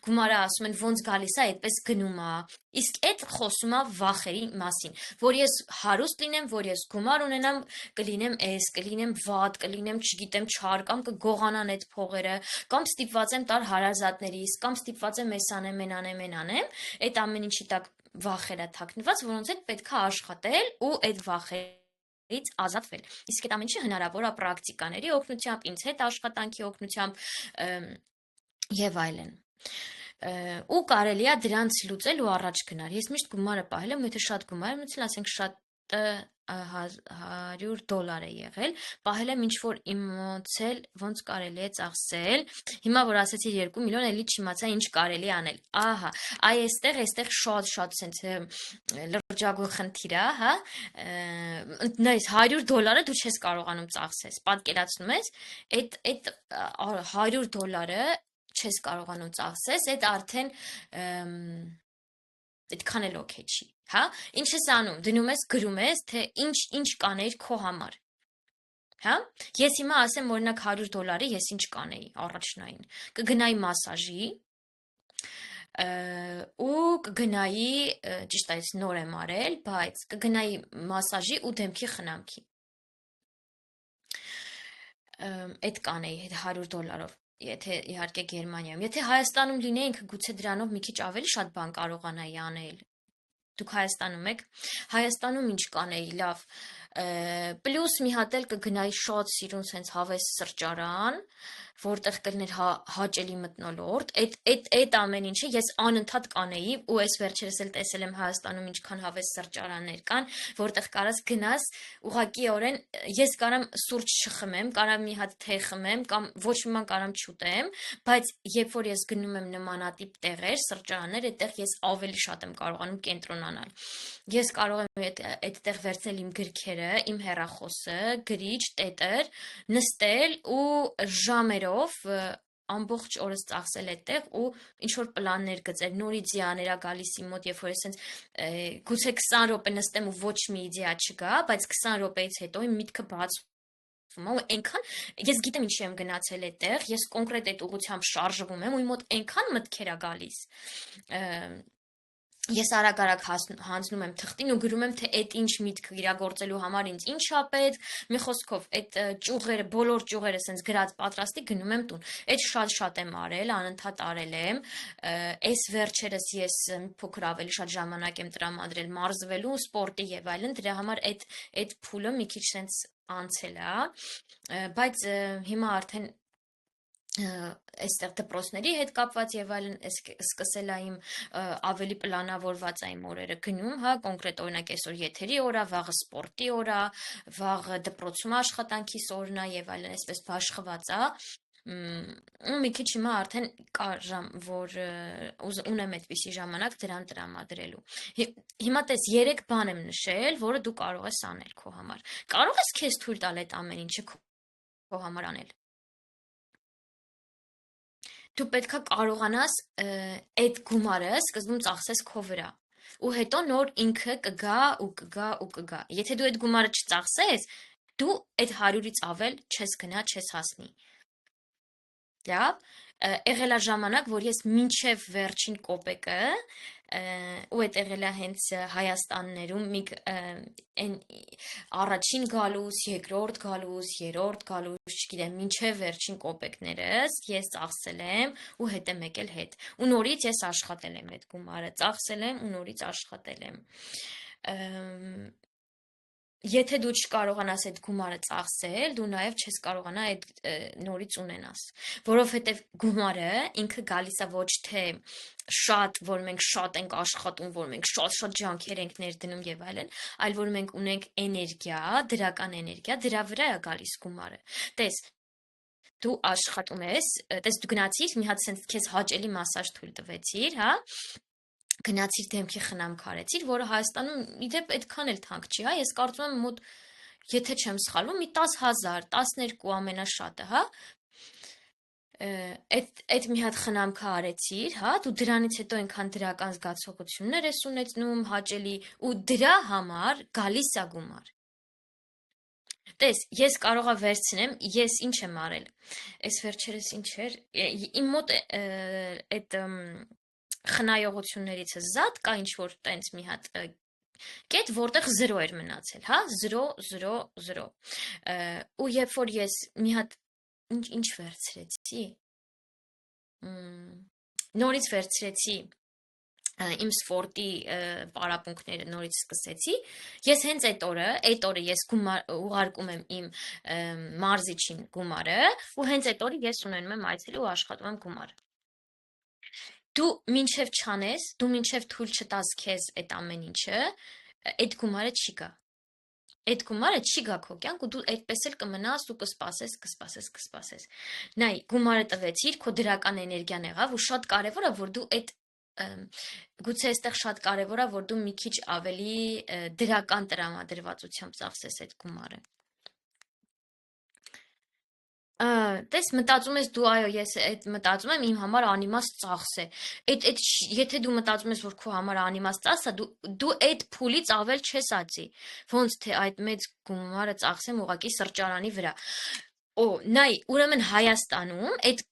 գումարը ասում են ոնց գալիս է, այդպես գնում է։ Իսկ այդ խոսում է վախերի մասին, որ ես հարուստ լինեմ, որ ես գումար ունենամ, կլինեմ կլինեմ վատ, կլինեմ, չգիտեմ, չար, կամ կգողանան այդ փողերը, կամ ստիպված եմ տալ հարազատներիս, կամ ստիպված եմ էս անեմ, այդ ամեն ինչի տակ վախերը թաքնված, որոնց հետ պետք է աշխատել ու այդ վախերից ազատվել։ Իսկ այդ ամեն ինչը հնարավոր է պրակտիկաների օգնությամբ, ինձ հետ աշխատանքի օգնությամբ եւ այլն։ Ու կարելի է դրանց լուծել ու առաջ գնալ։ Ես միշտ գումարը պահել եմ, եթե շատ գումար եմ ունեցել, ասենք շատ $100 է եղել, պահել եմ ինչ-որ իմացել, ոնց կարելի է ծախսել, հիմա որ ասեցի 2 միլիոն, էլի չիմացա ինչ կարելի անել, ահա, այստեղ շատ սենց լրջագույն խնդիր է, հա, նայես $100 դու չես կարողանում ծախսես, պատկերացնում ես, այդ $100 չես կարողանում ծախսես, այդ արդեն այդքան էլ օքեյ չի, հա, ինչ ես անում, դնում ես, գրում ես, թե ինչ կանեիր քո համար, հա, ես հիմա ասեմ, օրինակ $100 ես ինչ կանեի առաջնային, կգնայի մասաժի, ու կգնայի, ճիշտ է, նոր եմ արել, բայց կգնայի մասաժի ու դեմքի խնամքի, այդ կանեի $100-ով, եթե իհարկե Գերմանիայում, եթե Հայաստանում լինեինք, գուցե դրանով մի քիչ ավելի շատ բան կարողանայի անել, դուք Հայաստանում եք, Հայաստանում ինչ կանեի, լավ, պլյուս մի հատ էլ կգնայի շատ սիրուն սենց հավես սրճարան, որտեղ կլներ հաճելի մթնոլորտ, այդ ամեն ինչը ես անընդհատ կանեի ու այս վերջերս էլ տեսել եմ Հայաստանում ինչքան հավես սրճարաններ կան, որտեղ կարաս գնաս ուղղակիորեն ես կարամ սուրճ չխմեմ, կարամ մի հատ թեյ խմեմ կամ ոչ մի բան կարամ չուտեմ, բայց երբ որ ես գնում եմ նմանատիպ տեղեր, սրճարաններ, այդտեղ ես ավելի շատ եմ կարողանում կենտրոնանալ։ Ես կարող եմ այդտեղ վերցնել իմ գրքերը, իմ հեռախոսը, գրիչ, տետր, նստել ու ժամերով ամբողջ օրս ծախսել այդտեղ ու ինչ որ պլաններ գծել, նոր իդեաներ ա գալիս իմ մոտ, երբ որ ես սենց գուցե 20 րոպե նստեմ ու ոչ մի իդեա չգա, բայց 20 րոպեից հետո իմ միտքը բացվում է ու այնքան ես գիտեմ ինչի եմ գնացել այդտեղ, ես կոնկրետ այդ ուղղությամբ շարժվում եմ ու իմ մոտ այնքան մտքեր ա գալիս, ես արագ հանձնում եմ թղթին ու գրում եմ, թե այդ ինչ միտքը իրագործելու համար ինձ ինչ ա պետք, մի խոսքով, այդ ճյուղերը, բոլոր ճյուղերը սենց գրած պատրաստի գնում եմ տուն, այդ շատ եմ արել, անընդհատ արել եմ, այս վերջերս ես փոքր ավելի շատ ժամանակ եմ տրամադրել մարզվելու, սպորտի եւ այլն, դրա համար այդ փուլը մի քիչ սենց անցել է, բայց հիմա արդեն այստեղ դպրոցների հետ կապված եւ այլն, սկսել է իմ ավելի պլանավորված է իմ օրերը գնում, հա, կոնկրետ օրինակ այսօր եթերի օր է, վաղը սպորտի օր է, վաղը դպրոցում աշխատանքիս օրն է եւ այլն, այսպես բաշխված է։ Ու մի քիչ հիմա արդեն կա ժամ, որ ունեմ այդպիսի ժամանակ դրան տրամադրելու։ Հիմա տես 3 բան եմ նշել, որը դու կարող ես անել քո համար։ Կարող ես քեզ թույլ տալ այդ ամեն ինչը քո համար անել։ Դու պետքա կարողանաս այդ գումարը սկզբում ծախսես քո վրա ու հետո նոր ինքը կգա ու կգա ու կգա։ Եթե դու այդ գումարը չծախսես, դու այդ 100-ից ավել չես գնա, չես հասնի։ Լավ, եղել է ժամանակ, որ ես մինչև վերջին կոպեկը ու այդ եղել է հենց Հայաստաններում առաջին գալուս, երկրորդ գալուս, երրորդ գալուս, չգիտեմ, մինչև վերջին կոպեկներս ես ծախսել եմ ու հետ եմ եկել հետ։ Ու նորից ես աշխատել եմ այդ գումարը, ծախսել եմ ու նորից աշխատել եմ։ Եթե դու չկարողանաս այդ գումարը ծախսել, դու նաև չես կարողանա այդ նորից ունենաս, որովհետև գումարը ինքը գալիս է ոչ թե շատ, որ մենք շատ ենք աշխատում, որ մենք շատ ջանքեր ենք ներդնում եւ այլն, այլ որ մենք ունենք էներգիա, դրական էներգիա, դրա վրա է գալիս գումարը։ Տես, դու աշխատում ես, տես դու գնացիր, մի հատ sense քեզ հաճելի մասաժ թույլ տվեցիր, հա, գնացիր դեմքի խնամք արեցիր, որը Հայաստանում իդեպ այդքան էլ թանկ չի, հա, ես կարծում եմ մոտ, եթե չեմ սխալվում, մի 10,000, 12 ամենաշատը, հա, այդ մի հատ խնամքը արեցիր, հա, դու դրանից հետո այնքան դրական զգացողություններ ես ունեցնում, հաճելի, ու դրա համար գալիս է գումար։ Տես, ես կարողա վերցնեմ, ես ինչ եմ արել, այս վերջերս ինչ էր, իմ մոտ այդ խնայողություններից զատ կա ինչ-որ տենց մի հատ կետ, որտեղ 0 էր մնացել, հա, 0, 0, 0, ու երբ որ ես մի հատ, ինչ վերցրեցի, նորից վերցրեցի իմ սպորտի պարապմունքները նորից սկսեցի, ես հենց այդ օրը ես ուղարկում եմ իմ մարզիչին գումարը, ու հենց այդ օրը ես ունենում եմ այցելի ու աշխատում եմ գումարը։ Դու մինչև չանես, դու մինչև թույլ չտաս քեզ այդ ամեն ինչը, այդ գումարը չի գա։ Այդ գումարը չի գա քո կյանք ու դու այդպես էլ կմնաս ու կսպասես։ Նայ, գումարը տվեցիր, քո դրական էներգիան եղավ ու շատ կարևոր է, որ դու այդ գուցե այստեղ շատ կարևոր է, որ դու մի քիչ ավելի դրական տրամադրվածությամբ ծախսես այդ գումարը։ Տես մտածում ես դու այո ես այդ մտածում եմ իմ համար անիմաստ ծախս է։ Եթե դու մտածում ես որ քո համար անիմաստ ծախս է, դու այդ փուլից ավել չես ածի։ Ոնց թե այդ մեծ գումարը ծախսեմ ուղակի սրճարանի վրա։ Նայ, ուրեմն Հայաստանում այդ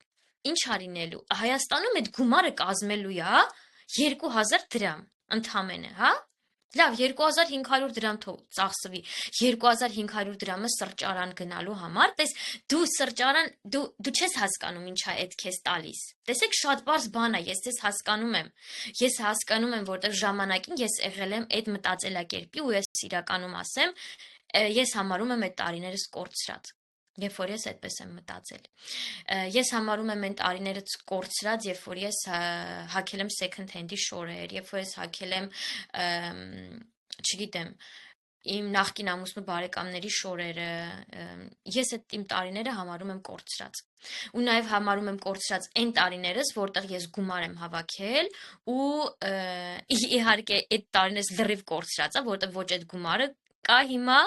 ինչ արինելու։ Հայաստանում այդ գումարը կազմելու է 2000 դրամ ընդամենը, հա։ Լավ, 2500 դրամ ծախսվի, 2500 դրամը սրճարան գնալու համար, տես դու սրճարան, դու չես հասկանում ինչ է այդ քեզ տալիս, տեսեք շատ պարզ բան է, ես ձեզ հասկանում եմ, որտեղ ժամանակին ես եղել եմ այդ մտածելակերպի ու ես իրականում ասեմ, ես համարում եմ այդ տարիներս կորցրած, երբ որ ես այդպես եմ մտածել, ես համարում եմ այն տարիներս կորցրած, երբ որ ես հագել եմ second hand-ի շորեր, երբ որ ես հագել եմ, չգիտեմ, իմ նախկին ամուսնու բարեկամների շորերը, ես այդ իմ տարիները համարում եմ կորցրած, ու նաև համարում եմ կորցրած այն տարիներս, որտեղ ես գումար եմ հավաքել, ու իհարկե այդ տարիներս լրիվ կորցրած է, որտեղ ոչ այդ գումարը կա հիմա,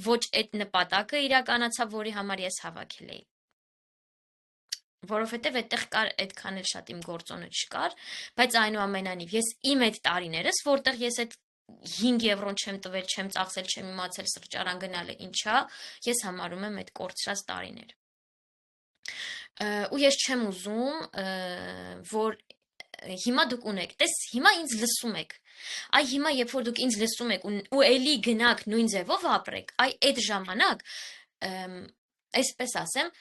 ոչ այդ նպատակը իրականացավ, որի համար ես հավաքել էի։ Որովհետև այդտեղ կար այդքան էլ շատ իմ գործոնը չկար, բայց այնուամենայնիվ ես իմ այդ տարիներս, որտեղ ես այդ 5 եվրոն չեմ տվել, չեմ ծախսել, չեմ իմացել սրճարան գնալը ինչա, ես համարում եմ այդ կորցրած տարիներ։ Ու ես չեմ ուզում, որ հիմա դուք ունեք, տես հիմա ինձ լսում եք, այ հիմա երբ որ դուք ինձ լսում եք ու էլի գնաք նույն ձևով ապրեք, այ այդ ժամանակ, այսպես ասեմ,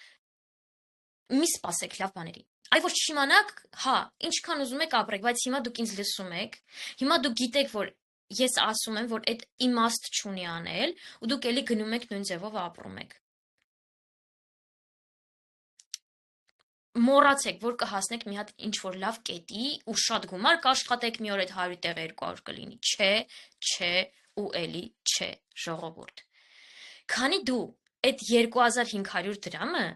մի սպասեք լավ բաների, այ որ չիմանաք, հա, ինչքան ուզում եք ապրեք, բայց հիմա դուք ինձ լսում եք, հիմա դուք գիտեք, որ ես ասում եմ, որ այդ իմաստ չունի անել, ու դուք էլի գնում եք նույն ձևով ապրում եք։ մոռացեք, որ կհասնեք մի հատ ինչ որ լավ կետի ու շատ գումար կաշխատեք մի օր այդ 100-ի տեղ 200 կլինի։ Չէ, ու էլի չէ, ժողովուրդ։ Քանի դու այդ 2500 դրամը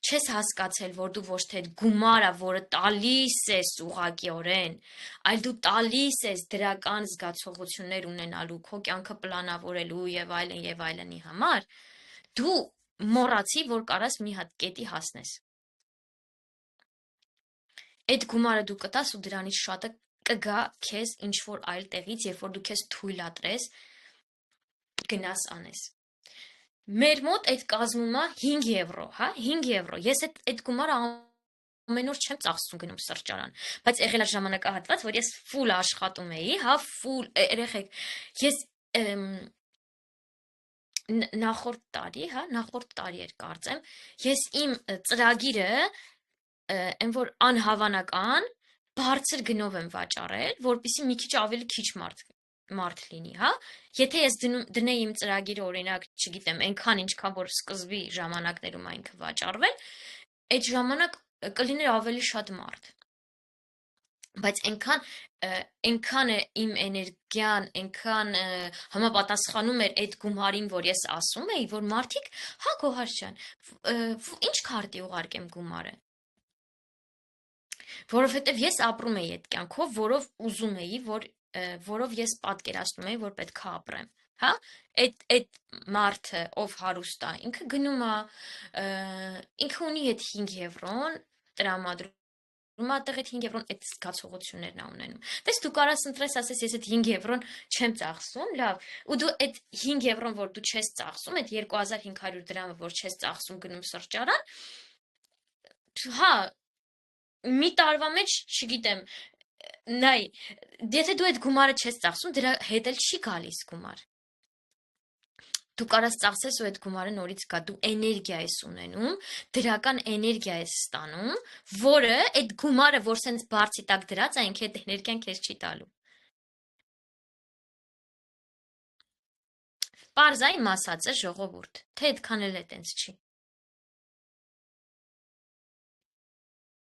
չես հասկացել, որ դու ոչ թե այդ գումարը, որը տալիս ես ուղղակիորեն, այլ դու տալիս ես դրական զգացողություններ ունենալու, քո կյանքը պլանավորելու եւ այլնի համար, դու մոռացի, որ կարաս մի հատ կետի հասնես։ Այդ գումարը դու կտաս ու դրանից շատը կգա քեզ ինչ որ այլ տեղից, երբ որ դու քեզ թույլատրես գնաս անես։ Մեր մոտ այդ կազմում է 5 եվրո, հա, 5 եվրո։ Ես այդ գումարը ամեն օր չեմ ծախսում գնում սրճարան, բայց եղել է ժամանակահատված, որ ես ֆուլ աշխատում էի, հա, ֆուլ երեխեք, ես նախորդ տարի էր կարծեմ, ես իմ ծրագիրը այն որ անհավանական բարձր գնով եմ վաճառել, որպեսզի մի քիչ ավելի քիչ մարդ լինի, հա։ Եթե ես դնեի իմ ծրագիրը օրինակ, չգիտեմ, այնքան ինչքան որ սկզբի ժամանակներում այնքը վաճառվել, այդ ժամանակ կլիներ ավելի շատ մարդ։ Բայց այնքան է իմ էներգիան, այնքան համապատասխանում էր այդ գումարին, որ ես ասում էի, որ մարդիկ, հա Գոհար ջան, ինչ քարտի ուղարկեմ գումարը։ Որովհետև ես ապրում էի այդ կյանքով, որով ուզում էի, որով ես պատկերացնում էի, որ պետք է ապրեմ, հա, այդ մարդը, ով հարուստ է, ինքը գնում է, ինքը ունի այդ 5 եվրոն տրամադրում ատեղ այդ 5 եվրոն այդ զգացողություններն է ունենում։ Տես դու կարաս ընտրես, ասես ես այդ 5 եվրոն չեմ ծախսում, լավ, ու դու այդ 5 եվրոն, որ դու չես ծախսում, այդ 2500 դրամը, որ չես ծախսում գնում սրճարան, հա, մի տարվա մեջ, չգիտեմ, նայ, եթե դու այդ գումարը չես ծախսում, դրա հետ էլ չի գալիս գումար։ Դու կարաս ծախսես ու այդ գումարը նորից գա, դու էներգիա ես ունենում, դրական էներգիա ես ստանում, որը այդ գումարը, որ սենց բարձի տակ դրած է, ինքը այդ էներգիան քեզ չի տալու։ Պարզային ասած է ժողովուրդ, թե այդքան էլ է տենց չի։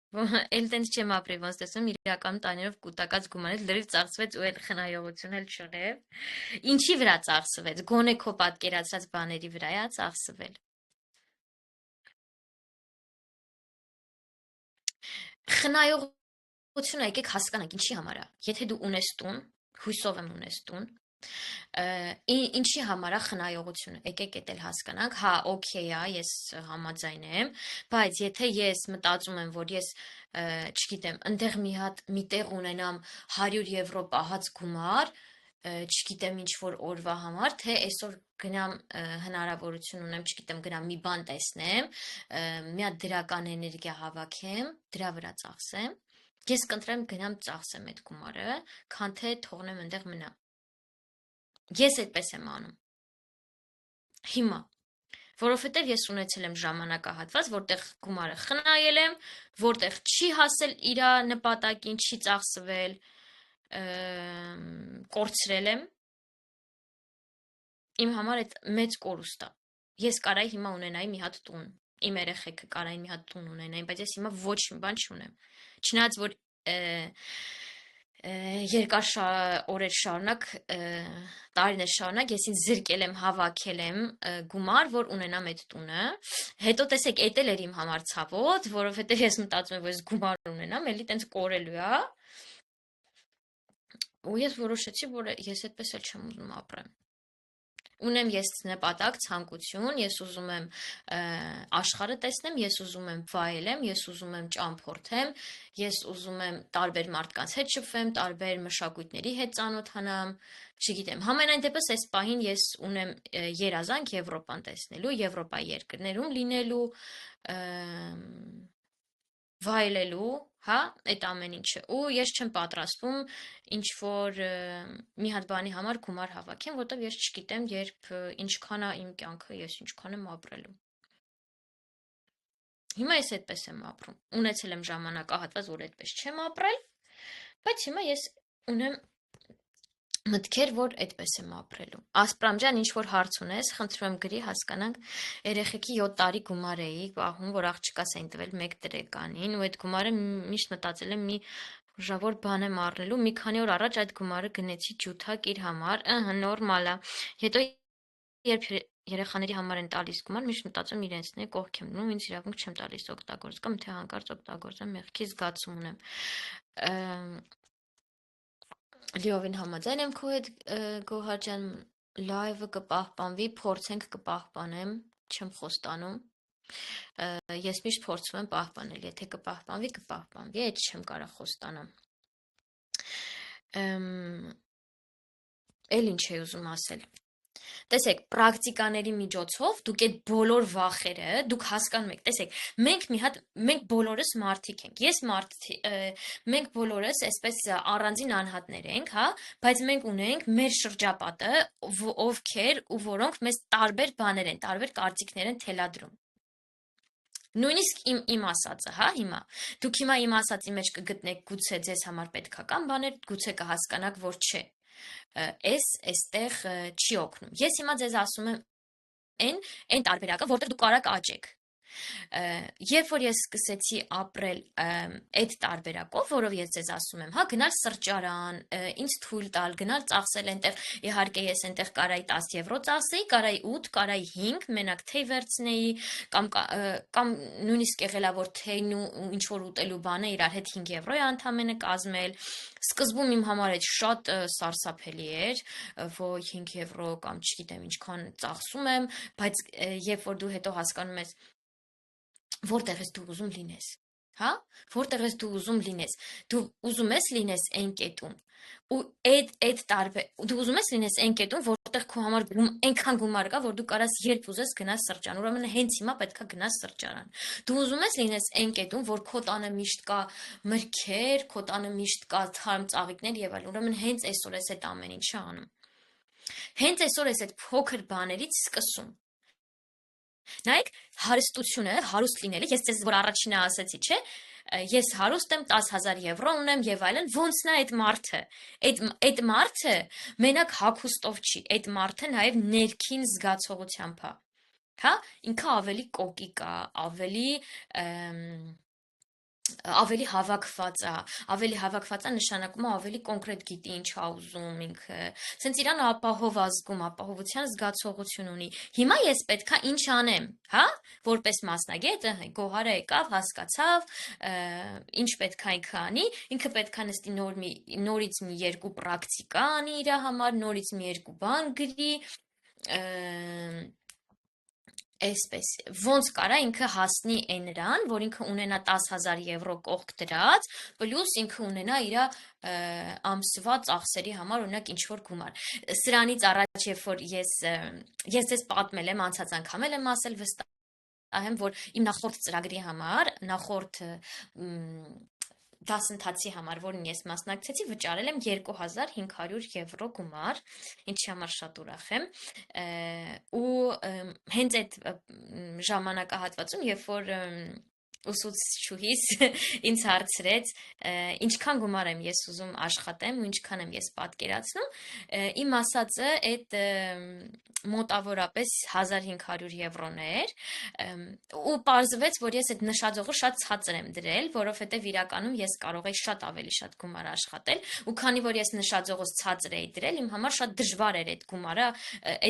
Էլ տենց չեմ ապրի, ոնց տեսնում իրականում տաներով կուտակած գումարից լրիվ ծախսվեց ու էլ խնայողություն էլ չունեւ։ Ինչի վրա ծախսվեց, գոնե քո պատկերացրած բաների վրա է ծախսվել։ Խնայողությունը եկեք հասկանանք ինչի համար է։ Եթե դու ունես տուն, հույսով եմ ունես տուն, ինչի համար է խնայողությունը, եկեք էդ էլ հասկանանք, հա, օքեյ է, ես համաձայն եմ, բայց եթե ես մտածում եմ, որ ես, չգիտեմ, ընդեղ մի տեղ ունենամ 100 եվրո պահած գումար, չգիտեմ ինչ որ օրվա համար, թե այսօր գնամ հնարավորություն ունեմ, չգիտեմ, գնամ մի բան տեսնեմ, մի հատ դրական էներգիա հավաքեմ, դրա վրա ծախսեմ, ես կընտրեմ գնամ ծախսեմ այդ գումարը, քան թե թողնեմ այնտեղ մնա։ Ես այդպես եմ անում։ Հիմա, որովհետև ես ունեցել եմ ժամանակահատված, որտեղ գումարը խնայել եմ, որտեղ չի հասել իր նպատակին, չի ծախսվել, կորցրել եմ։ Իմ համար այդ մեծ կորուստ է։ Ես կարայի հիմա ունենայի մի հատ տուն։ Իմ երեխեքը կարային մի հատ տուն ունենային, բայց ես հիմա ոչ մի բան չունեմ։ Չնայած որ երկար օրեր շարունակ, տարիներ շարունակ ես ինձ զրկել եմ, հավաքել եմ գումար, որ ունենամ այդ տունը։ Հետո տեսեք, էդ էլ էր իմ համար ցավոտ, որովհետև ես մտածում եմ, որ ես գումար ունենամ, էլի տենց կորելու է։ Ու ես որոշեցի, որ ես այդպես էլ չեմ ուզում ապրեմ։ Ունեմ ես նպատակ, ցանկություն, ես ուզում եմ աշխարհը տեսնեմ, ես ուզում եմ վայելեմ, ես ուզում եմ ճամփորդեմ, ես ուզում եմ տարբեր մարդկանց հետ շփվեմ, տարբեր մշակույթների հետ ծանոթանամ, չգիտեմ, համենայն դեպս այս պահին ես ունեմ երազանք Եվրոպան տեսնելու, Եվրոպայի երկրներում լինելու, վայելելու, հա, այդ ամեն ինչը, ու ես չեմ պատրաստվում ինչ որ մի հատ բանի համար գումար հավաքեմ, որտեղ ես չգիտեմ, երբ ինչքան է իմ կյանքը, ես ինչքան եմ ապրելու։ Հիմա ես այդպես եմ ապրում։ Ունեցել եմ ժամանակահատված, որ այդպես չեմ ապրել, բայց հիմա ես ունեմ մտքեր, որ այդպես եմ ապրելու։ Ասպրամ ջան, ինչ որ հարց ունես, խնդրում եմ գրի, հասկանանք։ Երեխեքի 7 տարի գումար էի պահում, որ աղջկաս էին տվել 1 տերեկանին, ու այդ գումարը միշտ մտածել եմ մի ուժավոր բան եմ առնելու, մի քանի օր առաջ այդ գումարը գնեցի ջութակ իր համար, նորմալ է։ Հետո երբ երեխաների համար են տալիս գումար, միշտ մտածում իրենցն է, կողք եմ դնում, ինձ իրավունք չեմ տալիս օգտագործել, կամ թե հանկարծ օգտագործեմ, մեղքի զգացում ունեմ։ Լիովին համաձայն եմ քո հետ Գոհար ջան, լայվը կպահպանվի, փորձենք կպահպանեմ, չեմ խոստանում։ Ես միշտ փորձում եմ պահպանել, եթե կպահպանվի, այդ չեմ կարող խոստանալ։ Էլ ինչ է ուզում ասել։ Տեսեք, պրակտիկաների միջոցով դուք այդ բոլոր վախերը, դուք հասկանում եք, տեսեք, մենք բոլորս մարդիկ ենք, մենք բոլորս այսպես առանձին անհատներ ենք, հա, բայց մենք ունենք մեր շրջապատը, ովքեր ու որոնք մեզ տարբեր բաներ են, տարբեր կարծիքներ են թելադրում։ Նույնիսկ իմ ասածը, հա, հիմա, դուք հիմա իմ ասածի մեջ կգտնեք գուցե ձեզ համար պետքական բաներ, գուցե կհասկանաք, որ չէ, այստեղ չի օգնում։ Ես հիմա ձեզ ասում եմ այն տարբերակը, որտեղ դուք կարաք աճեք։ Երբ որ ես սկսեցի ապրել այդ տարբերակով, որով ես ձեզ ասում եմ, հա, գնալ սրճարան, ինձ թույլ տալ, գնալ ծախսել այնտեղ, իհարկե ես այնտեղ կարայի 10 եվրո ծախսեի, կարայի 8, կարայի 5, մենակ թեյ վերցնեի, կամ նույնիսկ եղելա որ թեյն ու ինչ որ ուտելու բանը իրար հետ 5 եվրո է ընդամենը կազմել։ Սկզբում իմ համար այդ շատ սարսափելի էր, որ 5 եվրո կամ չգիտեմ ինչքան ծախսում եմ, բայց երբ որ դու հետո հասկանում ես որտեղ ես դու ուզում լինես, հա? Որտեղ ես դու ուզում լինես։ Դու ուզում ես լինես այն կետում։ Ու դու ուզում ես լինես այն կետում, որտեղ քո համար այնքան գումար կա, որ դու կարաս երբ ուզես գնաս սրճարան։ Ուրեմն հենց հիմա պետքա գնաս սրճարան։ Դու ուզում ես լինես այն կետում, որ քո տանը միշտ կա մրգեր, քո տանը միշտ կա թարմ ծաղիկներ եւ այլն։ Ուրեմն հենց այսօր ես այդ ամեն ինչը անում։ Հենց այսօր ես այդ փոքր բաներից սկսում։ Նայեք, հարստությունը, հարուստ լինելը, ես ձեզ որ առաջինը ասեցի, չէ՞, ես հարուստ եմ, 10,000 եվրո ունեմ եւ այլն, ոնց նա այդ մարդը։ Այդ մարդը մենակ հագուստով չի, այդ մարդը նաեւ ներքին զգացողությամբ է։ Հա, ինքը ավելի կոկիկ է, ավելի հավաքված է նշանակում է ավելի կոնկրետ գիտի ինչ ա ուզում ինքը, սենց իրան ապահով ազգում, ապահովության զգացողություն ունի։ Հիմա ես պետքա ինչ անեմ, հա, որպես մասնագետ, Գոհարը եկավ, հասկացավ, ինչ պետքա ինքը անի, ինքը պետքա նստի նորից մի երկու պրակտիկա անի իր համար, նորից մի երկու բան գրի, Այսպես, ոնց կարա ինքը հասնի այնրան, որ ինքը ունենա 10,000 եվրո կողք դրած, պլյուս ինքը ունենա իր ամսվա ծախսերի համար օրինակ ինչ որ գումար։ Սրանից առաջ, երբ որ ես ձեզ պատմել եմ, անցած անգամ եմ ասել, վստահ եմ, որ իմ նախորդ ծրագրի համար, նախորդ դասընթացի համար, որին ես մասնակցեցի, վճարել եմ 2500 եվրո գումար, ինչի համար շատ ուրախ եմ, ու հենց այդ ժամանակահատվածում, երբ որ ուսուցչուհիս ինձ հարցրեց, ինչքան գումար եմ ես ուզում աշխատեմ ու ինչքան եմ ես պատկերացնում, իմ ասածը այդ մոտավորապես 1500 եվրոներ, ու պարզվեց, որ ես այդ նշաձողը շատ ցածր եմ դրել, որովհետև իրականում ես կարող էի շատ ավելի շատ գումար աշխատել, ու քանի որ ես նշաձողս ցածր էի դրել, իմ համար շատ դժվար էր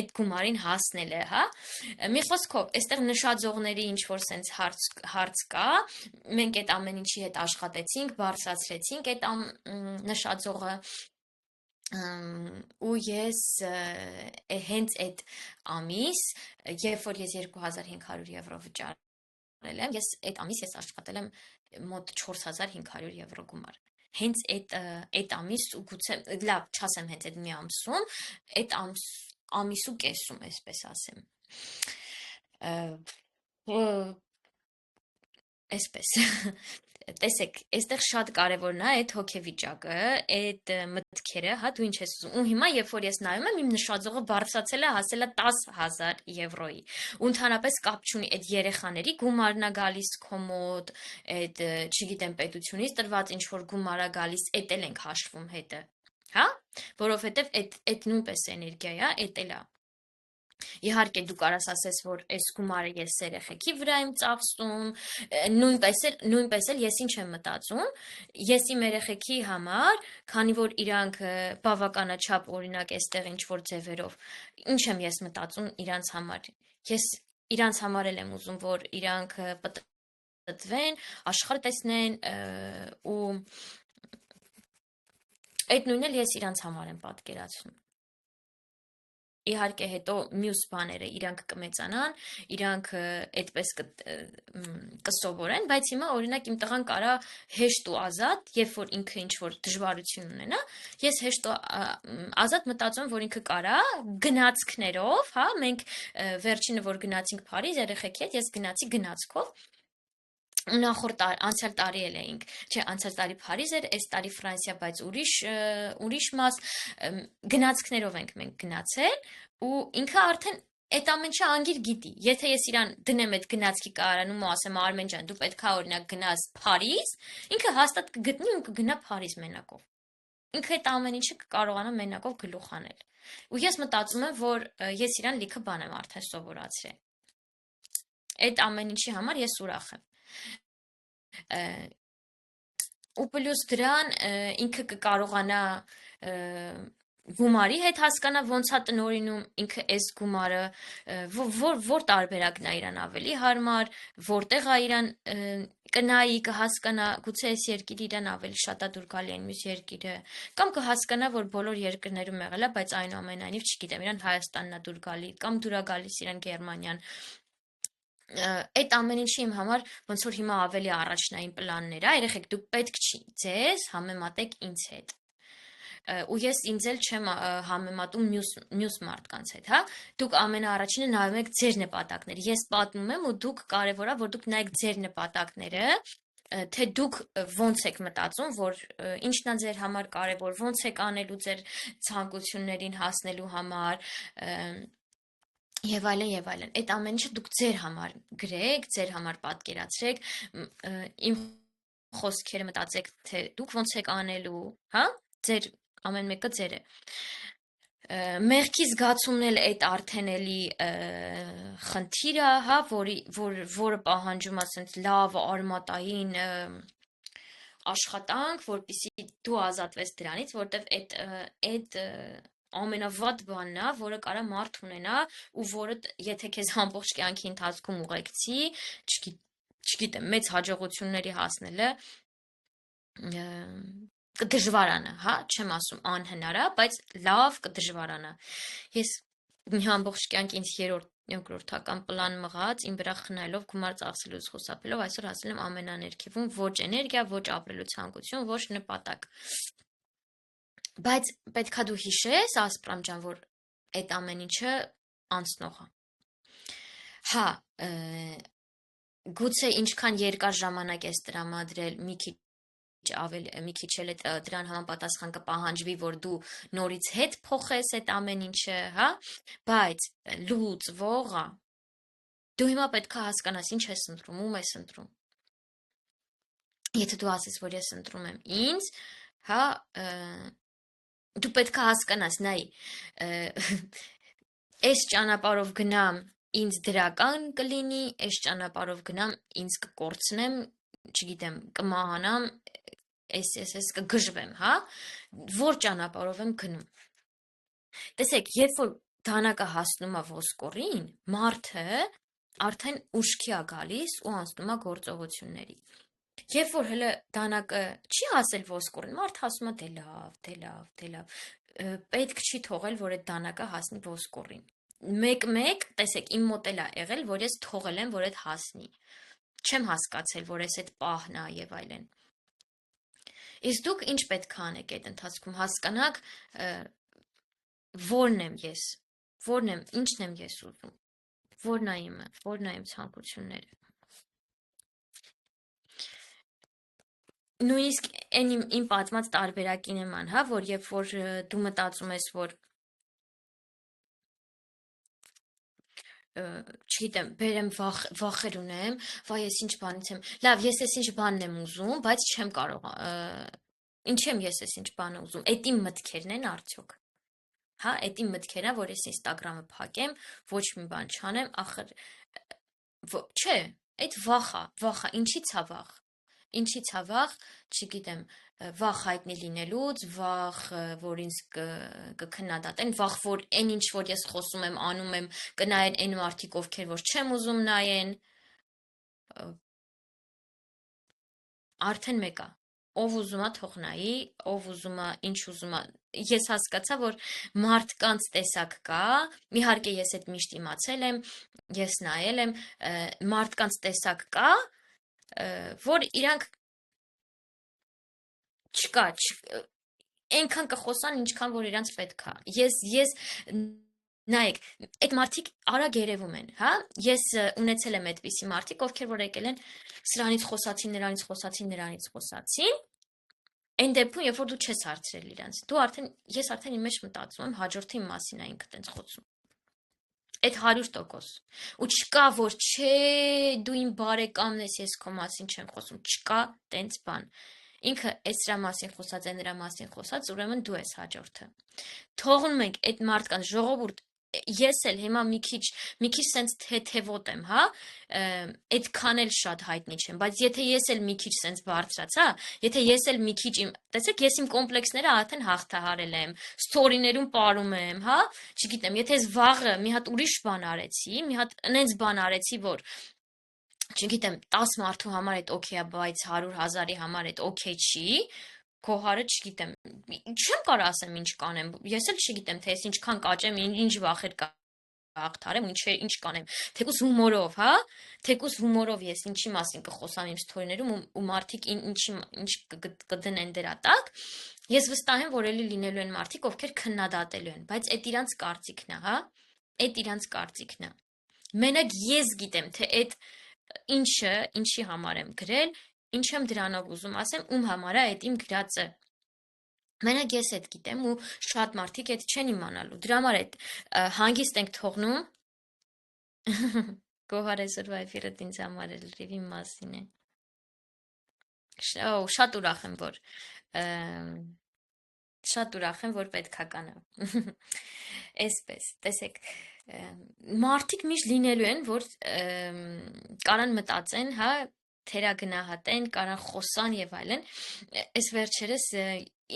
այդ գումարին հասնելը, հա։ Մի խոսքով, այստեղ նշաձողների ինչ որ սենց հարց կա, մենք այդ ամեն ինչի հետ աշխատեցինք, բարձրացրեցինք այդ նշաձողը, ու ես հենց այդ ամիս, երբ որ ես 2500 եվրո վճարել եմ, այդ ամիս ես աշխատել եմ մոտ 4500 եվրո գումար։ Հենց այդ ամիս ու գուցե լավ չասեմ հենց այդ մի ամսում, այդ ամիսու կեսում, այսպես ասեմ։ Այսպես տեսեք, այստեղ շատ կարևորն է այդ հոգեվիճակը, այդ մտքերը, հա, դու ինչ ես ուզում։ Ու հիմա, երբ որ ես նայում եմ, իմ նշաձողը բարձրացել է, հասել է 10,000 եվրոյի։ Ու ընդհանրապես կապ չունի, այդ երեխաների գումարն է գալիս քո մոտ, այդ, չգիտեմ, պետությունից տրված ինչ որ գումար է գալիս, էդ էլ ենք հաշվում հետը։ Հա, որովհետև այդ նույնպես էներգիա է, էդ էլ է։ Իհարկե դու կարաս ասես, որ այս գումարը ես երեխեքի վրա եմ ծախսում, նույնպես էլ ես ինչ եմ մտածում, ես իմ երեխեքի համար, քանի որ իրանք բավականաչափ օրինակ այստեղ ինչ որ ձևերով, ինչ եմ ես մտածում իրանց համար։ Ես իրանց համար էլ եմ ուզում, որ իրանք պատտվեն, աշխարհ տեսնեն ու այդ նույնն էլ ես իրանց համար եմ պատկերացնում։ Իհարկե հետո մյուս բաները իրանք կմեծանան, իրանք այդպես կսովորեն, բայց հիմա օրինակ իմ տղան կարա հեշտ ու ազատ, երբ որ ինքը ինչ որ դժվարություն ունենա, ես հեշտ ու ազատ մտածում, որ ինքը կարա գնացքներով, հա, մենք վերջինը որ գնացինք Փարիզ երեխեքի հետ, ես գնացի գնացքով նախորդ անցյալ տարի էլ էինք, չէ, անցյալ տարի Փարիզ էր, այս տարի Ֆրանսիա, բայց ուրիշ մաս գնացքներով ենք մենք գնացել ու ինքը արդեն այդ ամեն ինչը անգիր գիտի։ Եթե ես իրան դնեմ այդ գնացքի կայարանում ու ասեմ Արմեն ջան, դու պետքա օրինակ գնաս Փարիզ, ինքը հաստատ կգտնի ու կգնա Փարիզ մենակով։ Ինքը այդ ամեն ինչը կկարողանա մենակով գլուխ անել։ Ու ես մտածում եմ, որ ես իրան լիքը բան եմ արդեն սովորացրել։ Այդ ամեն ինչի համար ես ուրախ եմ։ Ու պլյուս դրան ինքը կկարողանա գումարի հետ հասկանա ոնց է տնօրինում ինքը այս գումարը, որ տարբերակն է իրան ավելի հարմար, որտեղ է իրան կնայի, կհասկանա, գուցե այս երկիրը իրան ավելի շատ է դուր գալի այն մյուս երկիրը, կամ կհասկանա, որ բոլոր երկրներում եղել է, բայց այնուամենայնիվ չգիտեմ, իրան Հայաստանն է դուր գալի, կամ դուր է գալիս իրան Գերմանիան։ Այդ ամեն ինչի իմ համար ոնց որ հիմա ավելի առաջնային պլաններ է, երեխեք դուք պետք չի ձեզ համեմատեք ինձ հետ։ Ու ես ինձ էլ չեմ համեմատում մյուս մարդկանց հետ, հա։ Դուք ամենաառաջինը նայում եք ձեր նպատակները։ Ես պատմում եմ ու դուք կարևորա որ դուք նայեք ձեր նպատակները, թե դուք ոնց եք մտածում, որ ինչն է ձեր համար կարևոր, ոնց եք անելու ձեր ցանկություններին հասնելու համար, եւ այլն, այդ ամեն ինչը դուք ձեր համար գրեք, ձեր համար պատկերացրեք, իմ խոսքերը մտածեք, թե դուք ոնց եք անելու, հա, ձեր ամեն մեկը ձեր է։ Մեղքի զգացումն էլ այդ արդեն էլի խնդիր է, հա, որը պահանջում է ասենց լավ արմատային աշխատանք, որպեսզի դու ազատվես դրանից, որտեվ այդ ամենավատ բանն է, որը կարա մարդ ունենա ու որը եթե քեզ ամբողջ կյանքի ընթացքում ուղեկցի, չգիտեմ, մեծ հաջողությունների հասնելը կդժվարանա, հա, չեմ ասում անհնար է, բայց լավ կդժվարանա։ Ես մի ամբողջ կյանք ինձ երկրորդական պլան մղած, իմ վրա խնայելով գումար ծախսելուց խուսափելով, այսօր հասել եմ ամենաներքևում ոչ էներգիա, ոչ ապրելու ցանկություն, ոչ նպատակ։ Բայց պետքա դու հիշես, Ասպրամ ջան, որ այդ ամեն ինչը անցնող է։ Հա, գուցե ինչքան երկար ժամանակ ես տրամադրել, մի քիչ էլ դրան համապատասխան կպահանջվի, որ դու նորից հետ փոխես այդ ամեն ինչը, հա, բայց լուծվող է։ Դու հիմա պետքա հասկանաս ինչ ես ընտրում, ում ես ընտրում։ Եթե դու ասես, որ ես ընտրում եմ ինձ, հա, դու պետքա հասկանաս, նայ, այս ճանապարհով գնամ, ինձ դրական կլինի, այս ճանապարհով գնամ, ինձ կկորցնեմ, չգիտեմ, կմահանամ, ես կգժվեմ, հա, որ ճանապարհով եմ գնում։ Տեսեք, երբ որ դանակը հասնում է ոսկորին, մարդը արդեն ուշքի է գալիս ու անցնում է գործողությունների։ Երբ որ հələ դանակը չի հասել ոսկորին, մարդը ասում է դե լավ, պետք չի թողել, որ այդ դանակը հասնի ոսկորին։ Մեկ, տեսեք, իմ մոտ էլ է եղել, որ ես թողել եմ, որ այդ հասնի։ Չեմ հասկացել, որ այս այդ պահն է եւ այլն։ Իսկ դուք ինչ պետք է անեք այդ ընթացքում, հասկանաք որն եմ ես, ինչն եմ ես ուզում, որն է իմ ցանկությունները։ Նույնիսկ այն իմ պատմած տարբերակին նման, հա, որ երբ որ դու մտածում ես, որ չգիտեմ, բերեմ վախեր ունեմ, վայ ես ինչ բանից եմ, լավ, ես ինչ բանն եմ ուզում, բայց չեմ կարող Ինչի եմ ես այս ինչ բանը ուզում, էդ իմ մտքերն են արդյոք, հա, էդ իմ մտքերն է, որ ես Instagram-ը փակեմ, ոչ մի բան չանեմ, ախր, չէ, այդ վախ, ինչից ա վախ, չգիտեմ, վախ հայտնի լինելուց, վախ, որ ինձ կքննադատեն, վախ, որ այն ինչ, որ ես խոսում եմ, անում եմ, կնայեն այն մարդիկ, ովքեր որ չեմ ուզում նայեն, արդեն մեկա, ով ուզում ա թող նայի, ով ուզում ա, ինչ ուզում ա, ես հասկացա, որ մարդկանց տեսակ կա, իհարկե ես այդ միշտ իմացել եմ, ես նայել եմ, մարդկանց տեսակ կա, որ իրանք չկա, այնքան կխոսան, ինչքան որ իրանց պետք է։ Ես նայեք, այդ մարդիկ արագ երևում են, հա? Ես ունեցել եմ այդպիսի մարդիկ, ովքեր որ եկել են սրանից խոսացին, նրանից խոսացին, այն դեպքում, երբ որ դու չես հարցրել իրանց, ես արդեն իմ մեջ մտածում եմ, հաջորդը իմ մասին է ինքը տենց խոսում։ Այդ 100%։ Ու չկա, որ չէ, դու իմ բարեկամն ես, ես քո մասին չեմ խոսում, չկա տենց բան։ Ինքը այս դրա մասին խոսած է, նրա մասին խոսած, ուրեմն դու ես հաջորդը։ Թողնում ենք այդ մարդկանց ժողովուրդ, ես էլ հիմա մի քիչ սենց թեթևոտ եմ, հա, այդքան էլ շատ հայտնի չեմ, բայց եթե ես էլ մի քիչ սենց բարձրացա, եթե ես էլ մի քիչ տեսեք, ես իմ կոմպլեքսները արդեն հաղթահարել եմ, ստորիներում ապարում եմ, հա, չգիտեմ, եթե ես վաղը մի հատ ուրիշ բան արեցի, մի հատ նենց բան արեցի, որ չգիտեմ, 10 մարդու համար այդ օքեյ է, բայց 100,000-ի համար այդ օքեյ չի, քո հարը չգիտեմ, չեմ կարող ասեմ ինչ կանեմ, ես էլ չգիտեմ, թե ես ինչքան կաճեմ, ինչ վախեր կհաղթարեմ, ինչ կանեմ, թեկուզ հումորով, հա, թեկուզ հումորով ես ինչի մասին կխոսամ իմ ստորիներում ու մարդիկ ինչ կդնեն դրա տակ, ես վստահ եմ, որ էլի լինելու են մարդիկ, ովքեր քննադատելու են, բայց այդ իրանց կարծիքն է, հա, այդ իրանց կարծիքն է։ Մենակ ես գիտեմ, թե այդ ինչի համար եմ գրել, ինչ եմ դրանով ուզում ասեմ, ում համար է այդ իմ գրածը։ Մենակ ես այդ գիտեմ ու շատ մարդիկ այդ չեն իմանալու։ Դրա համար այդ հանգիստ ենք թողնում։ Գոհար այսօրվա էֆիրը ինձ համար էլ լրիվ իմ մասին է։ Շատ ուրախ եմ, որ պետքա կանա։ Էսպես, տեսեք, մարդիկ միշտ լինելու են, որ կարան մտածեն, հա, թերագնահատեն, կարան խոսան եւ այլն։ Այս վերջերս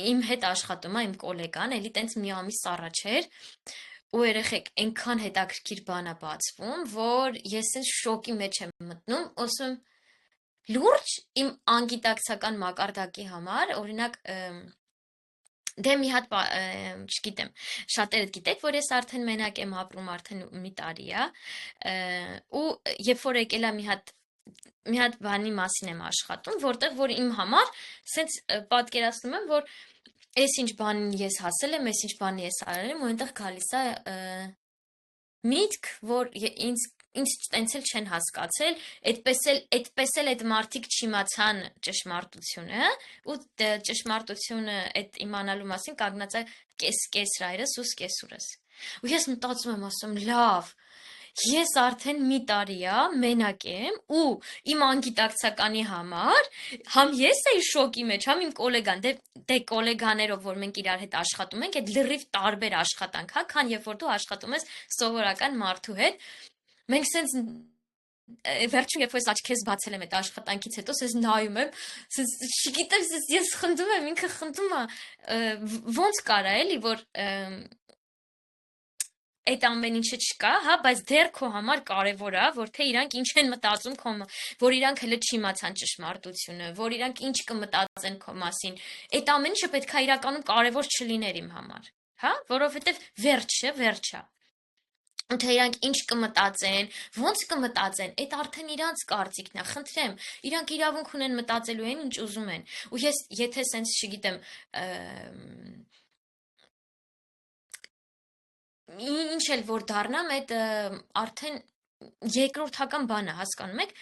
իմ հետ աշխատում է իմ գոլեգան, էլի տենց մի ամիս առաջ էր, ու երեխեք այնքան հետաքրքիր բան է բացվում, որ ես այս շոկի մեջ եմ մտնում, ասում լուրջ իմ անգիտակցական մակարդակի համար, օրինակ դե մի հատ, չգիտեմ, շատերը գիտեք, որ ես արդեն մենակ եմ ապրում արդեն մի տարի է, ու երբ որ եկել է մի հատ բանի մասին եմ աշխատում, որտեղ որ իմ համար սենց պատկերացնում եմ, որ այս ինչ բանին ես հասել եմ, այս ինչ բանի ես արել եմ, ու այնտեղ գալիս է միտք, որ ինձ տենց էլ չեն հասկացել, այդպես էլ այդ մարդիկ չիմացան ճշմարտությունը, ու ճշմարտությունը այդ իմանալու մասին կանգնած է կեսրայրս ու սկեսուրս։ Ու ես մտածում եմ, ասում, լավ, ես արդեն մի տարի է մենակ եմ ու իմ անգիտակցականի համար, համ ես էի շոկի մեջ, համ իմ գոլեգան, դե գոլեգաներով, որ մենք իրար հետ աշխատում ենք, այդ լրիվ տարբեր աշխատանք, հա, քան երբ որ դու աշխատում ես սովորական մարդու հետ, մենք սենց վերջում երբ որ ես աչքերս բացել եմ այդ աշխատանքից հետո, ես նայում եմ, չգիտեմ, ես խնդում եմ, ինքը խնդում է, ոնց կարա էլի, որ այդ ամեն ինչը չկա, հա, բայց դեռ քո համար կարևոր է, որ թե իրանք ինչ են մտածում որ իրանք հələ չիմացան ճշմարտությունը, որ իրանք ինչ կմտածեն քո մասին, այդ ամեն ինչը պետք է իրականում կարևոր չլիներ իմ համար, հա, որովհետև վերջ է։ Ու թե իրանք ինչ կմտածեն, ոնց կմտածեն, այդ արդեն իրանց կարծիքն է, խնդրեմ, իրանք իրավունք ունեն մտածելու են, ինչ ուզում են։ Ու ես եթե սենց չգիտեմ, ինչ էլ որ դառնամ, այդ արդեն երկրորդական բան է, հասկանում եք,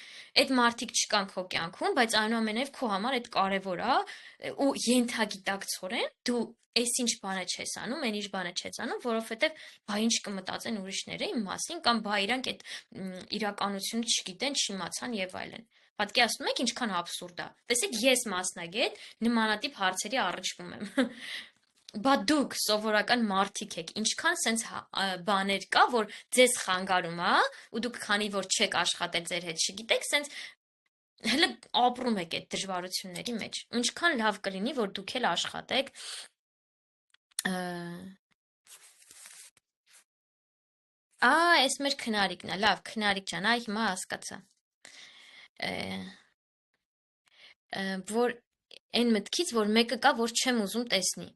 այդ մարդիկ չկան քո կյանքում, բայց այնուամենայնիվ քո համար այդ կարևոր է ու ենթագիտակցորեն դու այս ինչ բանը չես անում, այն ինչ բանը չես անում, որովհետև բա ինչ կմտածեն ուրիշները իմ մասին կամ բա իրանք այդ իրականությունը չգիտեն, չիմացան եւ այլն։ Պատկերացնում եք ինչքան աբսուրդ է։ Տեսեք, ես մասնագետ նմանատիպ հարցերի առնչվում եմ։ Բա դուք սովորական մարդիկ եք, ինչքան սենց բաներ կա, որ ձեզ խանգարում է, ու դուք քանի որ չեք աշխատել ձեր հետ, չգիտեք, սենց հələ ապրում եք այդ դժվարությունների մեջ։ Ինչքան լավ կլինի, որ դուք էլ աշխատեք։ Այս մեր քնարիկն է, լավ, քնարիկ ջան, այ հիմա հասկացա։ Որ այն մտքից, որ մեկը կա, որ չեմ ուզում տեսնի։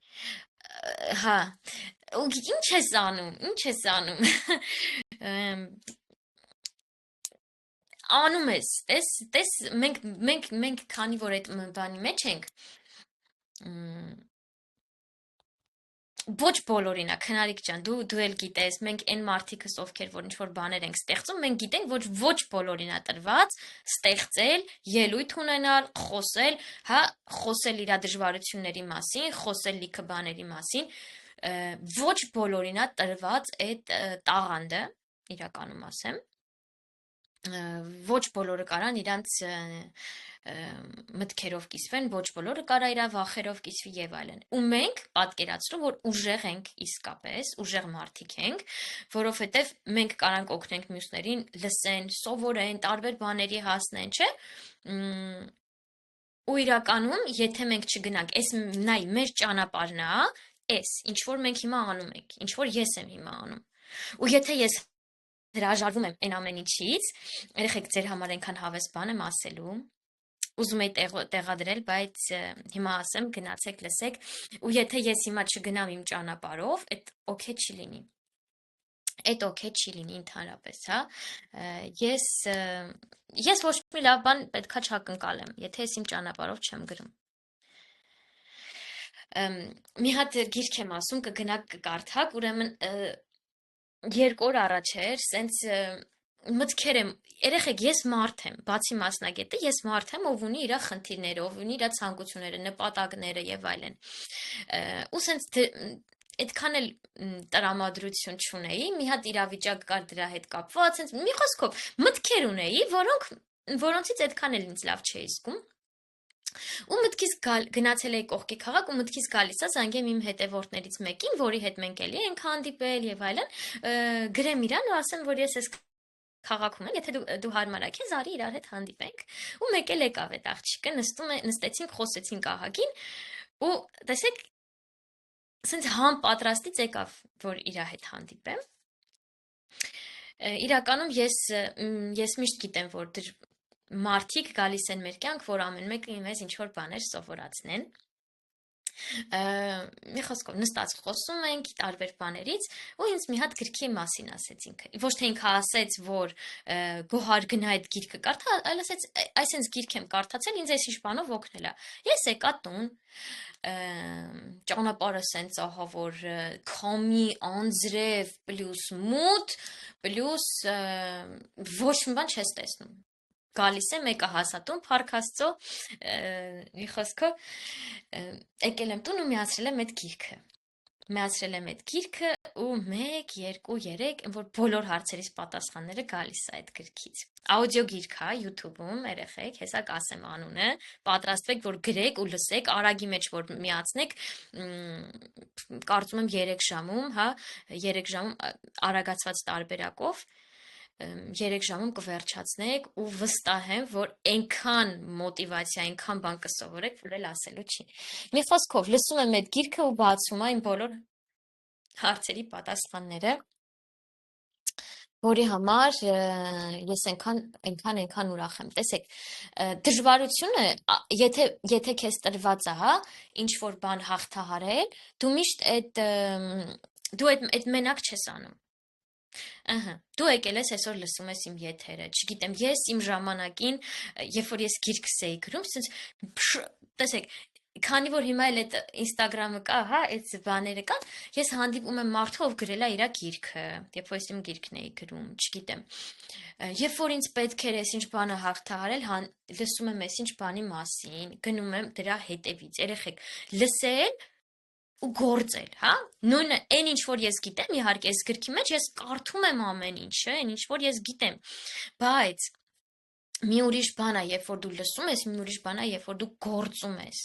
Հա, ու ինչ ես անում, անում ես, տես, մենք քանի որ այդ բանի մեջ ենք, ոչ բոլորին է, քնարիկ ջան, դու էլ գիտես, մենք այն մարդիկս ովքեր որ ինչ-որ բաներ ենք ստեղծում, մենք գիտենք, որ ոչ բոլորին է տրված ստեղծել, ելույթ ունենալ, խոսել, հա, խոսել իր դժվարությունների մասին, խոսել լիքը բաների մասին, ոչ բոլորին է տրված այդ տաղանդը, իրականում ասեմ, ոչ բոլորը կարան իրանց մտքերով կիսվեն, ոչ բոլորը կարա իր վախերով կիսվի եւ այլն։ Ու մենք պատկերացրու, որ ուժեղ ենք իսկապես, ուժեղ մարդիկ ենք, որովհետեւ մենք կարանք օգնենք մյուսներին լսեն, սովորեն, տարբեր բաների հասնեն, չէ՞։ Ու իրականում, եթե մենք չգնանք, այս նայ մեր ճանապարհն է, այս ինչ որ մենք հիմա անում ենք, ինչ որ ես եմ հիմա անում։ Ու եթե ես հրաժարվում եմ այն ամեն ինչից, երեխեք ձեր համար այնքան հավես բան եմ ասելու, ուզում էի տեղադրել, բայց հիմա ասեմ, գնացեք լսեք, ու եթե ես հիմա չգնամ իմ ճանապարհով, այդ օքեյ չի լինի։ Այդ օքեյ չի լինի ընդհանրապես, հա։ Ես ոչ մի լավ բան պետքա չակնկալեմ, եթե ես իմ ճանապարհով չեմ գրում։ Մի հատ գիրք եմ ասում, կգնաք կկարդաք, ուրեմն 2 օր առաջ էր, սենց մտքեր եմ, երեխեք, ես մարդ եմ, բացի մասնագետը, ես մարդ եմ, ով ունի իր խնդիրները, ով ունի իր ցանկությունները, նպատակները եւ այլն։ Ու սենց այդքան էլ տրամադրություն չունեի, մի հատ իրավիճակ կար դրա հետ կապված, սենց մի խոսքով մտքեր ունեի, որոնցից այդքան էլ ինձ լավ չէի զգում։ Ու մտքից գնացել էի կողքի քաղաք ու մտքից գալիս է զանգեմ իմ հետևորդներից մեկին, որի հետ մենք էլի ենք հանդիպել եւ այլն, գրեմ իրան ու ասեմ, որ ես ես քաղաքում եմ, եթե դու հարմար ես, քեզ արի իրար հետ հանդիպենք։ Ու մեկ էլ եկավ այդ աղջիկը, նստեցինք, խոսեցինք ահագին ու տեսեք, սենց պատրաստից եկավ, որ իր հետ հանդիպեմ։ Իրականում ես միշտ գիտեմ, որ մարդիկ գալիս են մեր կյանք, որ ամեն մեկը մեզ ինչ-որ բաներ սովորացնեն։ Մի խոսքով նստած խոսում ենք տարբեր բաներից ու ինձ մի հատ գրքի մասին ասեցինք։ Ոչ թե ինքը ասեց, որ գոհար գնա այդ գիրքը կարդա, այլ ասեց, այսինքն գիրք եմ կարդացել, ինձ այս ինչ բանով օգնել է։ Ես եկա տուն, ճանապարհը սենց ահա որ քամի, անձրև, պլյուս մութ, պլյուս ոչ մի բան չես տեսնում։ Գալիս է մեկը հասատուն, փառք Աստծո, մի խոսքով եկել եմ տուն ու միացրել եմ այդ գիրքը։ Միացրել եմ այդ գիրքը ու 1, 2, 3, որ բոլոր հարցերից պատասխանները գալիս է այդ գրքից։ Աուդիո գիրք է YouTube-ում, երեխեք, հեսա կասեմ անունը, պատրաստվեք, որ գրեք ու լսեք, արագի մեջ որ միացնեք, կարծում եմ 3 ժամում, հա, 3 ժամում արագացված տարբերակով 3 ժամում կվերջացնեք ու վստահ եմ, որ այնքան մոտիվացիա, այնքան բան կսովորեք, որ էլ ասելու չի։ Մի խոսքով լսում եմ այդ գիրքը ու բացում եմ բոլոր հարցերի պատասխանները, որի համար ես այնքան ուրախ եմ։ Տեսեք, դժվարությունը, եթե քեզ տրված է, հա, ինչ որ բան հաղթահարել, դու միշտ դու այդ մենակ չես անում։ Դու եկել ես այսօր լսում ես իմ եթերը, չգիտեմ, ես իմ ժամանակին, երբ որ ես գիրքս էի գրում, տեսեք, քանի որ հիմա էլ այդ Instagram-ը կա, հա, այդ բաները կան, ես հանդիպում եմ մարդու, ով գրել է իր գիրքը, երբ որ ես իմ գիրքն էի գրում, չգիտեմ։ Երբ որ ինձ պետք էր այսինչ բանը հաղթահարել, լսում եմ այսինչ բանի մասին, գնում եմ դրա հետևից, երեխեք, լսել ու գործել, հա, նույնը այն ինչ որ ես գիտեմ, իհարկե այս գրքի մեջ ես կարդում եմ ամեն ինչը, այն ինչ որ ես գիտեմ, բայց մի ուրիշ բան է, երբ որ դու լսում ես, մի ուրիշ բան է, երբ որ դու գործում ես։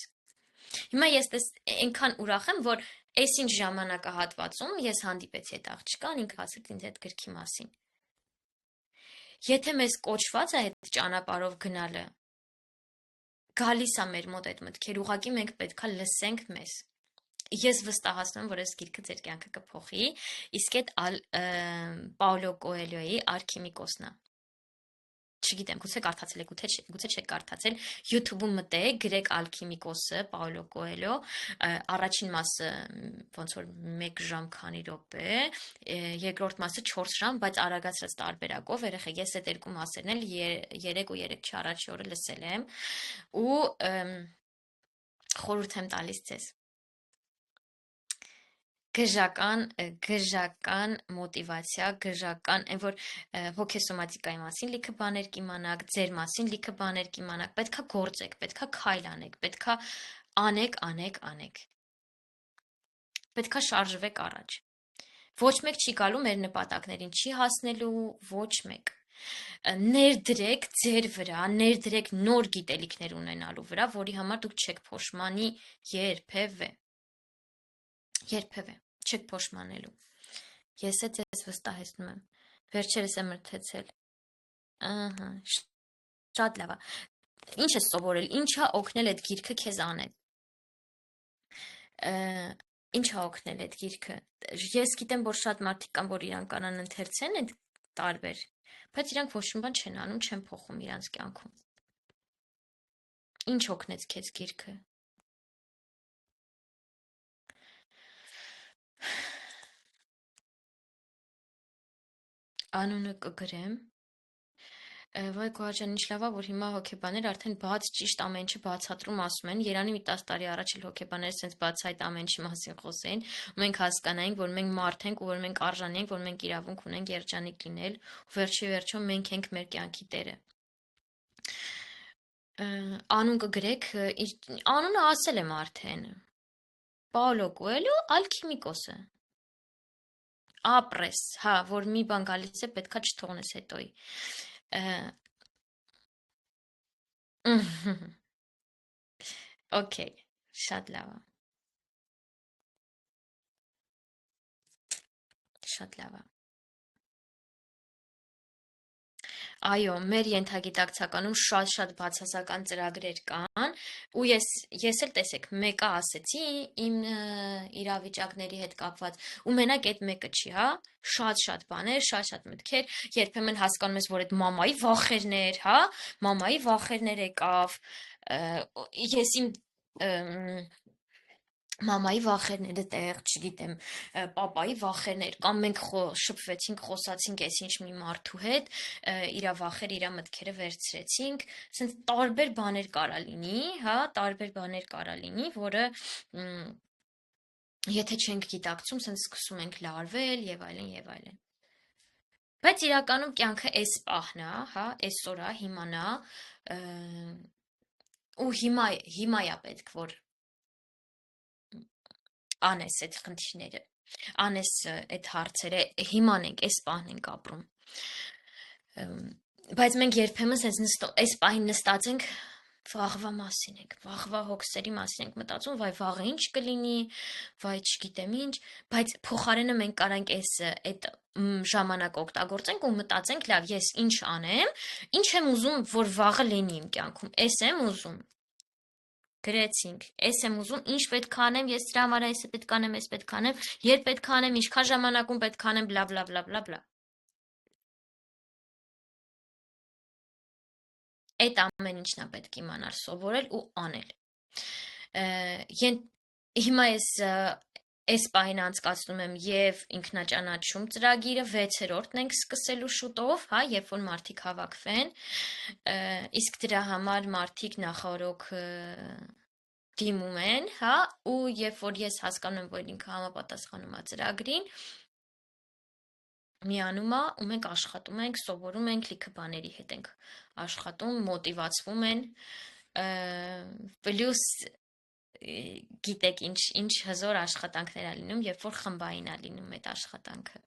Հիմա ես այնքան ուրախ եմ, որ այսինչ ժամանակահատվածում ես հանդիպեցի այդ աղջկան, ինքը ասեց ինձ այդ գրքի մասին։ Եթե մեզ կոչված է այդ ճանապարհով գնալը, գալիս է մեր մոտ այդ մտքեր, ուղղակի մենք պետքա լսենք մեզ։ Ես վստահացնում եմ, որ այս գիրքը ձեր կյանքը կփոխի, իսկ այդ Պաուլո Կոելյոյի Արքիմիկոսն է։ Չգիտեմ, գուցե կարդացել եք, գուցե չեք կարդացել, YouTube-ում մտեք, գրեք Ալքիմիկոսը, Պաուլո Կոելյո, առաջին մասը ոնց որ 1 ժամ քանի րոպե, երկրորդ մասը 4 ժամ, բայց արագացրած տարբերակով, երեխեք, ես այդ երկու մասերն էլ 3 ու 3 առաջի օրը լսել եմ ու խորհուրդ եմ տալիս ձեզ։ Գժական մոտիվացիա, գժական, այն որ հոգեսոմատիկայի մասին լիքը բաներ կիմանաք, ձեր մասին լիքը բաներ կիմանաք, պետքա գործեք, պետքա քայլ անեք, պետքա անեք։ Պետքա շարժվեք առաջ։ Ոչ մեկ չի գալու մեր նպատակներին, չի հասնելու ոչ մեկ։ Ներդրեք ձեր վրա, ներդրեք նոր գիտելիքներ ունենալու վրա, որի համար դուք չեք փոշմանի երբևէ։ Երբևէ չեք փոշմանելու։ Ես է ձեզ վստահեցնում եմ։ Վերջերս եմ մրթեցել։ Ահա, շատ լավ է։ Ինչ ես սովորել, ինչա օգնել այդ գիրքը քեզ անել։ Ինչա օգնել այդ գիրքը։ Ես գիտեմ, որ շատ մարդիկ կան, որ իրանք կանան ընթերցեն այդ տարբեր, բայց իրանք ոչ մի բան չեն անում, չեն փոխում իրանց կյանքում։ Ինչ օգնեց քեզ գիրքը։ Անունը կգրեմ։ Վայ Գոհարջան, ինչ լավ է, որ հիմա հոգեբաներ արդեն բաց ճիշտ ամեն ինչը բացատրում ասում են։ Երանի մի 10 տարի առաջ էլ հոգեբաները sense բաց այդ ամեն ինչի մասին խոսեին, ու մենք հասկանայինք, որ մենք մարդ ենք ու որ մենք արժանի ենք, որ մենք իրավունք ունենք երջանիկ լինել, ու վերջի վերջո մենք ենք մեր կյանքի տերը։ Անուն կգրեք, անունը ասել եմ արդեն։ Պաուլո Կոելյո, Ալքիմիկոսը։ Ապրես, հա, որ մի բան գալիս է, պետքա չթողնես հետոյի։ Okay, շատ լավ է։ Շատ լավ է։ Այո, մեր ենթագիտակցականում շատ բացասական ծրագրեր կան, ու ես էլ տեսեք, մեկը ասեցի իմ իրավիճակների հետ կապված, ու մենակ այդ մեկը չի, հա, շատ բաներ, շատ մտքեր, երբեմն հասկանում ես, որ այդ մամայի վախերն էր, հա, մամայի վախերներ եկավ, ես իմ մամայի վախերները տեղ, չգիտեմ, պապայի վախերներ, կամ մենք շփվեցինք, խոսացինք այս ինչ մի մարդու հետ, իրա վախեր, իրա մտքերը վերցրեցինք, ասենց տարբեր բաներ կարա լինի, հա, տարբեր բաներ կարա լինի, որը եթե չենք գիտակցում, ասենց սկսում ենք լարվել եւ այլն։ Բայց իրականում կյանքը էս պահն է, հա, այսօր է, հիման է, ու հիմա է պետք, որ անես այդ խնդիրները, անես այդ հարցերը, հիման ենք, այս պահն ենք ապրում։ Բայց մենք երբեմն այս պահին նստած ենք, վաղվա մասին ենք, վաղվա հոգսերի մասին ենք մտածում, վայ վաղը ինչ կլինի, վայ չգիտեմ ինչ, բայց փոխարենը մենք կարանք այդ ժամանակ օգտագործենք ու մտածենք, լավ, ես ինչ անեմ, ինչ եմ ուզում, որ վաղը լինի իմ կյանքում, այս եմ ուզում։ Գրեցինք, այս եմ ուզում, ինչ պետք է անեմ, ես դրա համար այս պետք է անեմ, այս պետք է անեմ, երբ պետք է անեմ, ինչքան ժամանակում պետք է անեմ, բլա։ Այդ ամեն ինչն է պետք իմանալ, սովորել ու անել։ Հիմա այս պահին անցկացնում եմ եւ ինքնաճանաչում ծրագիրը 6-րդն ենք սկսելու շուտով, հա, երբ որ մարդիկ հավաքվեն, իսկ դրա համար մարդիկ նախօրոք դիմում են, հա, ու երբ որ ես հասկանում եմ, որ ինքը համապատասխանում է ծրագրին, միանում է ու մենք աշխատում ենք, սովորում ենք, լիքը բաների հետ ենք աշխատում, մոտիվացվում են, պլյուս գիտեք ինչ հզոր աշխատանքներ է լինում, երբ որ խմբային է լինում այդ աշխատանքը։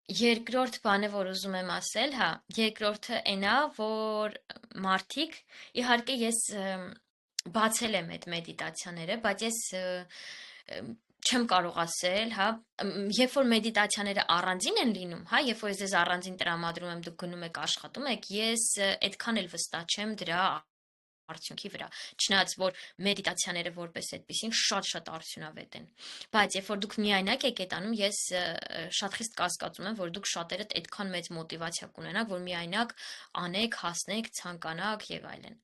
Երկրորդ բանը, որ ուզում եմ ասել, հա, երկրորդը այնա, որ մարդիկ, իհարկե ես բացել եմ այդ մեդիտացիաները, բայց ես չեմ կարող ասել, հա, երբ որ մեդիտացիաները առանձին են լինում, հա, երբ որ ես ձեզ առանձին տրամադրում եմ, դուք գնում եք աշխատում եք, ես այդքան էլ վստահ չեմ դրա արդյունքի վրա, չնայած որ մեդիտացիաները որպես այդպեսին շատ-շատ արդյունավետ են։ Բայց երբ որ դուք միայնակ եք այդ անում, ես շատ խիստ կասկածում եմ, որ դուք շատերդ այդքան մեծ մոտիվացիա կունենաք, որ միայնակ անեք, հասնեք, ցանկանաք եւ այլն։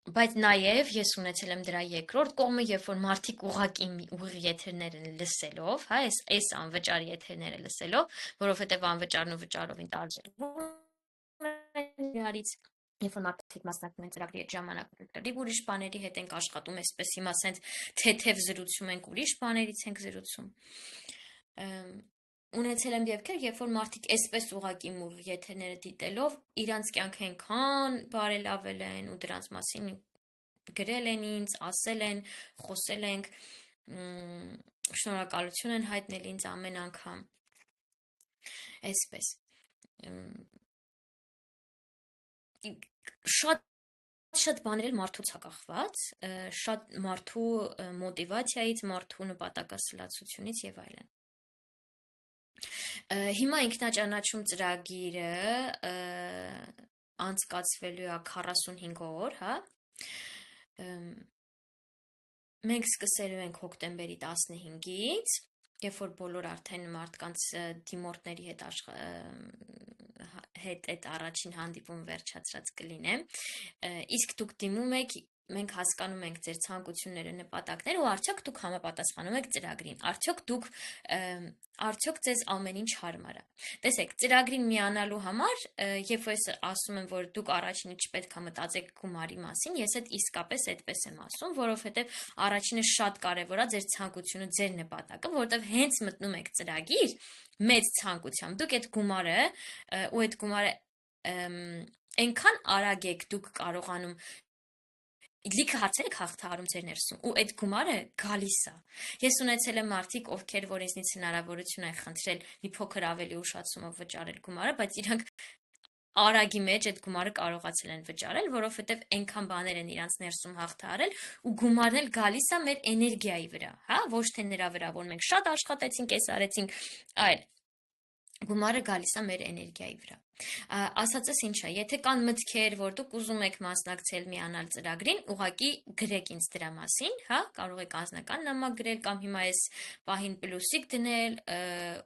Բայց նաև ես ունեցել եմ դրա երկրորդ կողմը, երբ որ մարդիկ ուղակի ուղիղ եթերները լսելով, հա, այս անվճար եթերները լսելով, որովհետև անվճարն ու վճարովին տարբերվում են իրարից, երբ որ մարդիկ մասնակցում են ծրագրի այդ ժամանակը, ուրիշ բաների հետ ենք աշխատում, այսպես հիմա սենց թեթև զրուցում ենք, ուրիշ բաներից ենք զրուցում։ Ունեցել եմ դեպքեր, երբ որ մարդիկ այսպես ուղակի մուղ եթերները դիտելով, իրանց կյանքը այնքան բարելավել են ու դրանց մասին գրել են ինձ, ասել են, խոսել ենք, շնորհակալություն են հայտնել ինձ ամեն անգամ։ Այսպես։ Շատ բաներ էլ մարդուց է կախված, շատ մարդու մոտիվացիայից, մարդու նպատակասլացությունից եւ այլն։ Հիմա ինքնաճանաչում ծրագիրը անցկացվելու է 45 օր, հա։ Մենք սկսելու ենք հոկտեմբերի 15-ից, երբ որ բոլոր արդեն մարդկանց դիմորդների հետ այդ առաջին հանդիպում վերջացրած կլինեմ, իսկ դուք դիմում եք, մենք հասկանում ենք ձեր ցանկությունները, նպատակները ու արդյոք դուք համապատասխանում եք ծրագրին, արդյոք ձեզ ամեն ինչ հարմար է։ Տեսեք, ծրագրին միանալու համար, երբ որ ես ասում եմ, որ դուք առաջինը չպետք է մտածեք գումարի մասին, ես այդ իսկապես այդպես եմ ասում, որովհետև առաջինը շատ կարևոր է ձեր ցանկությունը, ձեր նպատակը, որովհետև հենց մտնում եք ծրագիր, մեծ ցանկությամբ, դուք այդ գումարը ու այդ գումարը այնքան արագ եք դուք կարողանում լիքը հարցեր եք հաղթահարում ձեր ներսում ու այդ գումարը գալիս է։ Ես ունեցել եմ մարդիկ, ովքեր որ ինձնից հնարավորություն են խնդրել մի փոքր ավելի ուշացումով վճարել գումարը, բայց իրանք արագի մեջ այդ գումարը կարողացել են վճարել, որովհետև այնքան բաներ են իրանց ներսում հաղթահարել ու գումարն էլ գալիս է մեր էներգիայի վրա, հա, ոչ թե նրա վրա, որ մենք շատ աշխատեցինք, էս արեցինք, այլ գումարը գալիս է մեր էներգիայի վրա։ Ասածս ինչ է, եթե կան մտքեր, որ դուք ուզում եք մասնակցել միանալ ծրագրին, ուղղակի գրեք ինձ դրա մասին, հա, կարող եք անձնական նամակ գրել կամ հիմա այս պահին պլյուսիկ դնել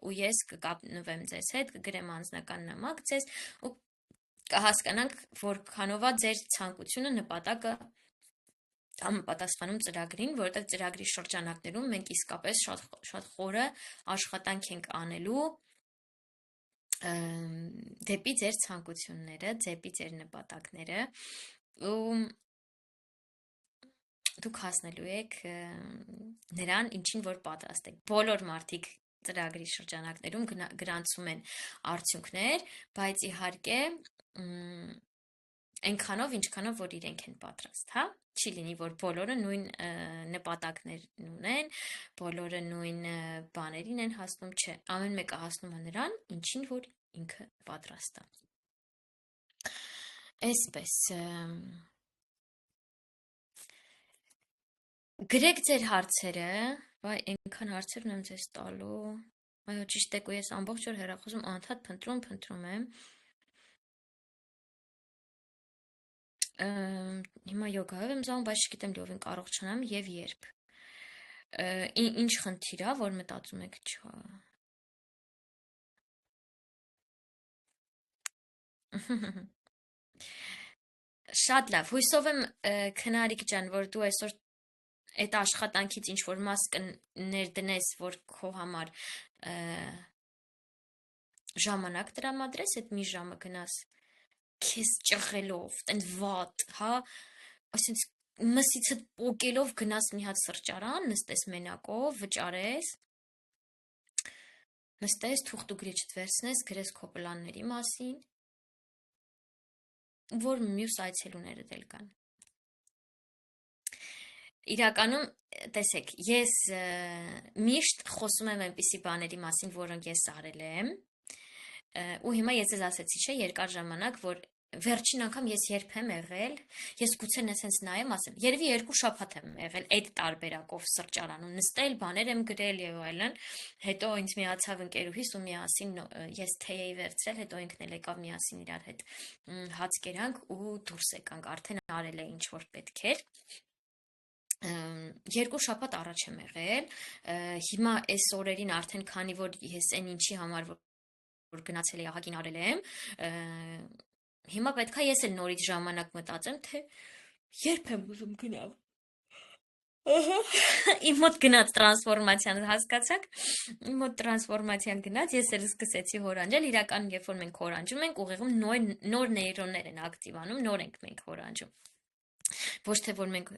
ու ես կկապնվեմ ձեզ հետ, կգրեմ անձնական նամակ ձեզ ու կհասկանանք, որքանով է ձեր ցանկությունը, նպատակը համապատասխանում ծրագրին, որովհետև ծրագրի շրջանակներում մենք իսկապես շատ խորը աշխատանք ենք անելու դեպի ձեր ցանկությունները, դեպի ձեր նպատակները ու դուք հասնելու եք նրան, ինչին որ պատրաստ եք։ Բոլոր մարդիկ ծրագրի շրջանակներում գրանցում են արդյունքներ, բայց իհարկե այնքանով, ինչքանով որ իրենք են պատրաստ, հա։ Չի լինի, որ բոլորը նույն նպատակներն ունեն, բոլորը նույն բաներին են հասնում, չէ, ամեն մեկը հասնում է նրան, ինչին որ ինքը պատրաստ է։ Այսպես գրեք ձեր հարցերը, վայ, այնքան հարցեր ունեմ ձեզ տալու։ Այո, ճիշտ է, ու ես ամբողջ օր հեռախոսում անդադ փնտրում եմ։ Հիմա յոգայով եմ զբաղվում, բայց չգիտեմ լիովին կարող չանամ եւ երբ։ Ինչ խնդիր է, որ մտածում եք չա։ Շատ լավ, հույսով եմ քնարիկ ջան, որ դու այսօր այդ աշխատանքից ինչ որ մաս կներդնես, որ քո համար ժամանակ տրամադրես, այդ մի ժամը գնաս քեզ ճղելով, տենց վատ, հա, ասենց մսիցդ պոկելով գնաս մի հատ սրճարան, նստես մենակով, վճարես, նստես, թուղթ ու գրիչդ վերցնես, գրես քո պլանների մասին, որ մյուս այցելուները դել կան։ իրականում տեսեք, ես միշտ խոսում եմ այնպիսի բաների մասին, որոնք ես արել եմ, ու հիմա ես ձեզ ասեցի, չէ, երկար ժամանակ, որ վերջին անգամ ես երբ եմ եղել, ես գուցե նենց նայեմ, ասեմ, երևի 2 շաբաթ եմ եղել այդ տարբերակով սրճարանում, նստել, բաներ եմ գրել եւ այլն, հետո ինձ միացավ ընկերուհիս ու միասին ես թեյ էի վերցրել, հետո ինքն էլ եկավ միասին իրար հետ հաց կերանք ու դուրս եկանք, արդեն արել է ինչ որ պետք էր։ 2 շաբաթ առաջ եմ եղել, հիմա այս օրերին արդեն քանի որ ես այն ինչի համար որ գնացել էի աղագին արել եմ, հիմա պետքա ես էլ նորից ժամանակ մտածեմ, թե երբ եմ ուզում գնալ։ Իմ մոտ գնաց տրանսֆորմացիան, հասկացաք։ Իմ մոտ տրանսֆորմացիան գնաց, ես էլ սկսեցի հորանջել, իրական երբ որ մենք հորանջում ենք, ուղիղում նոր նեյրոններ են ակտիվանում, նոր ենք մենք հորանջում։ Ոչ թե որ մենք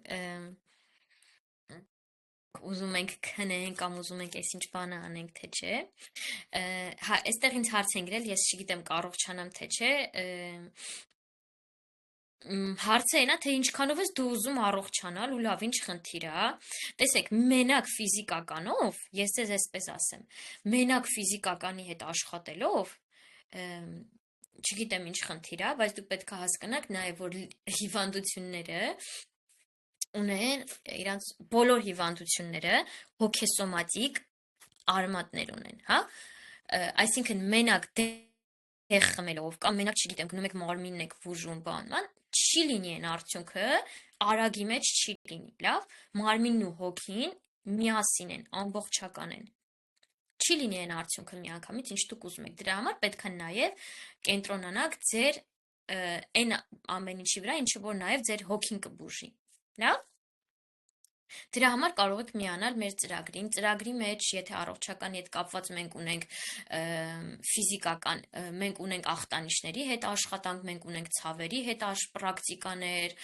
ուզում ենք քնենք կամ ուզում ենք այսինչ բանը անենք, թե չէ։ Հա, այստեղ ինձ հարց են գրել, ես չգիտեմ կառողջանամ թե չէ։ Հարցը այն է, թե ինչքանով ես դու ուզում առողջանալ ու լավ, ինչ խնդիր է։ Տեսեք, մենակ ֆիզիկականով, ես ձեզ այսպես ասեմ, մենակ ֆիզիկականի հետ աշխատելով, չգիտեմ ինչ խնդիր է, բայց դուք պետք է հասկանաք նաև, որ հիվանդությունները ունեն իրանց բոլոր հիվանդությունները հոգեսոմատիկ արմատներ ունեն, հա։ Այսինքն մենակ դեղ խմելով կամ մենակ չգիտեմ գնում եք մարմինն եք բուժում բանման, չի լինի այն արդյունքը, արագի մեջ չի լինի, լավ, մարմինն ու հոգին միասին են, ամբողջական են։ Չի լինի այն արդյունքը միանգամից, ինչ դուք ուզում եք։ Դրա համար պետք է նաև կենտրոնանաք ձեր այն ամեն ինչի վրա, ինչը որ նաև ձեր հոգին կբուժի։ Լավ։ Դրա համար կարող եք միանալ մեր ծրագրին։ Ծրագրի մեջ, եթե առողջականի հետ կապված մենք ունենք ֆիզիկական, մենք ունենք ախտանիշների հետ աշխատանք, մենք ունենք ցավերի հետ պրակտիկաներ,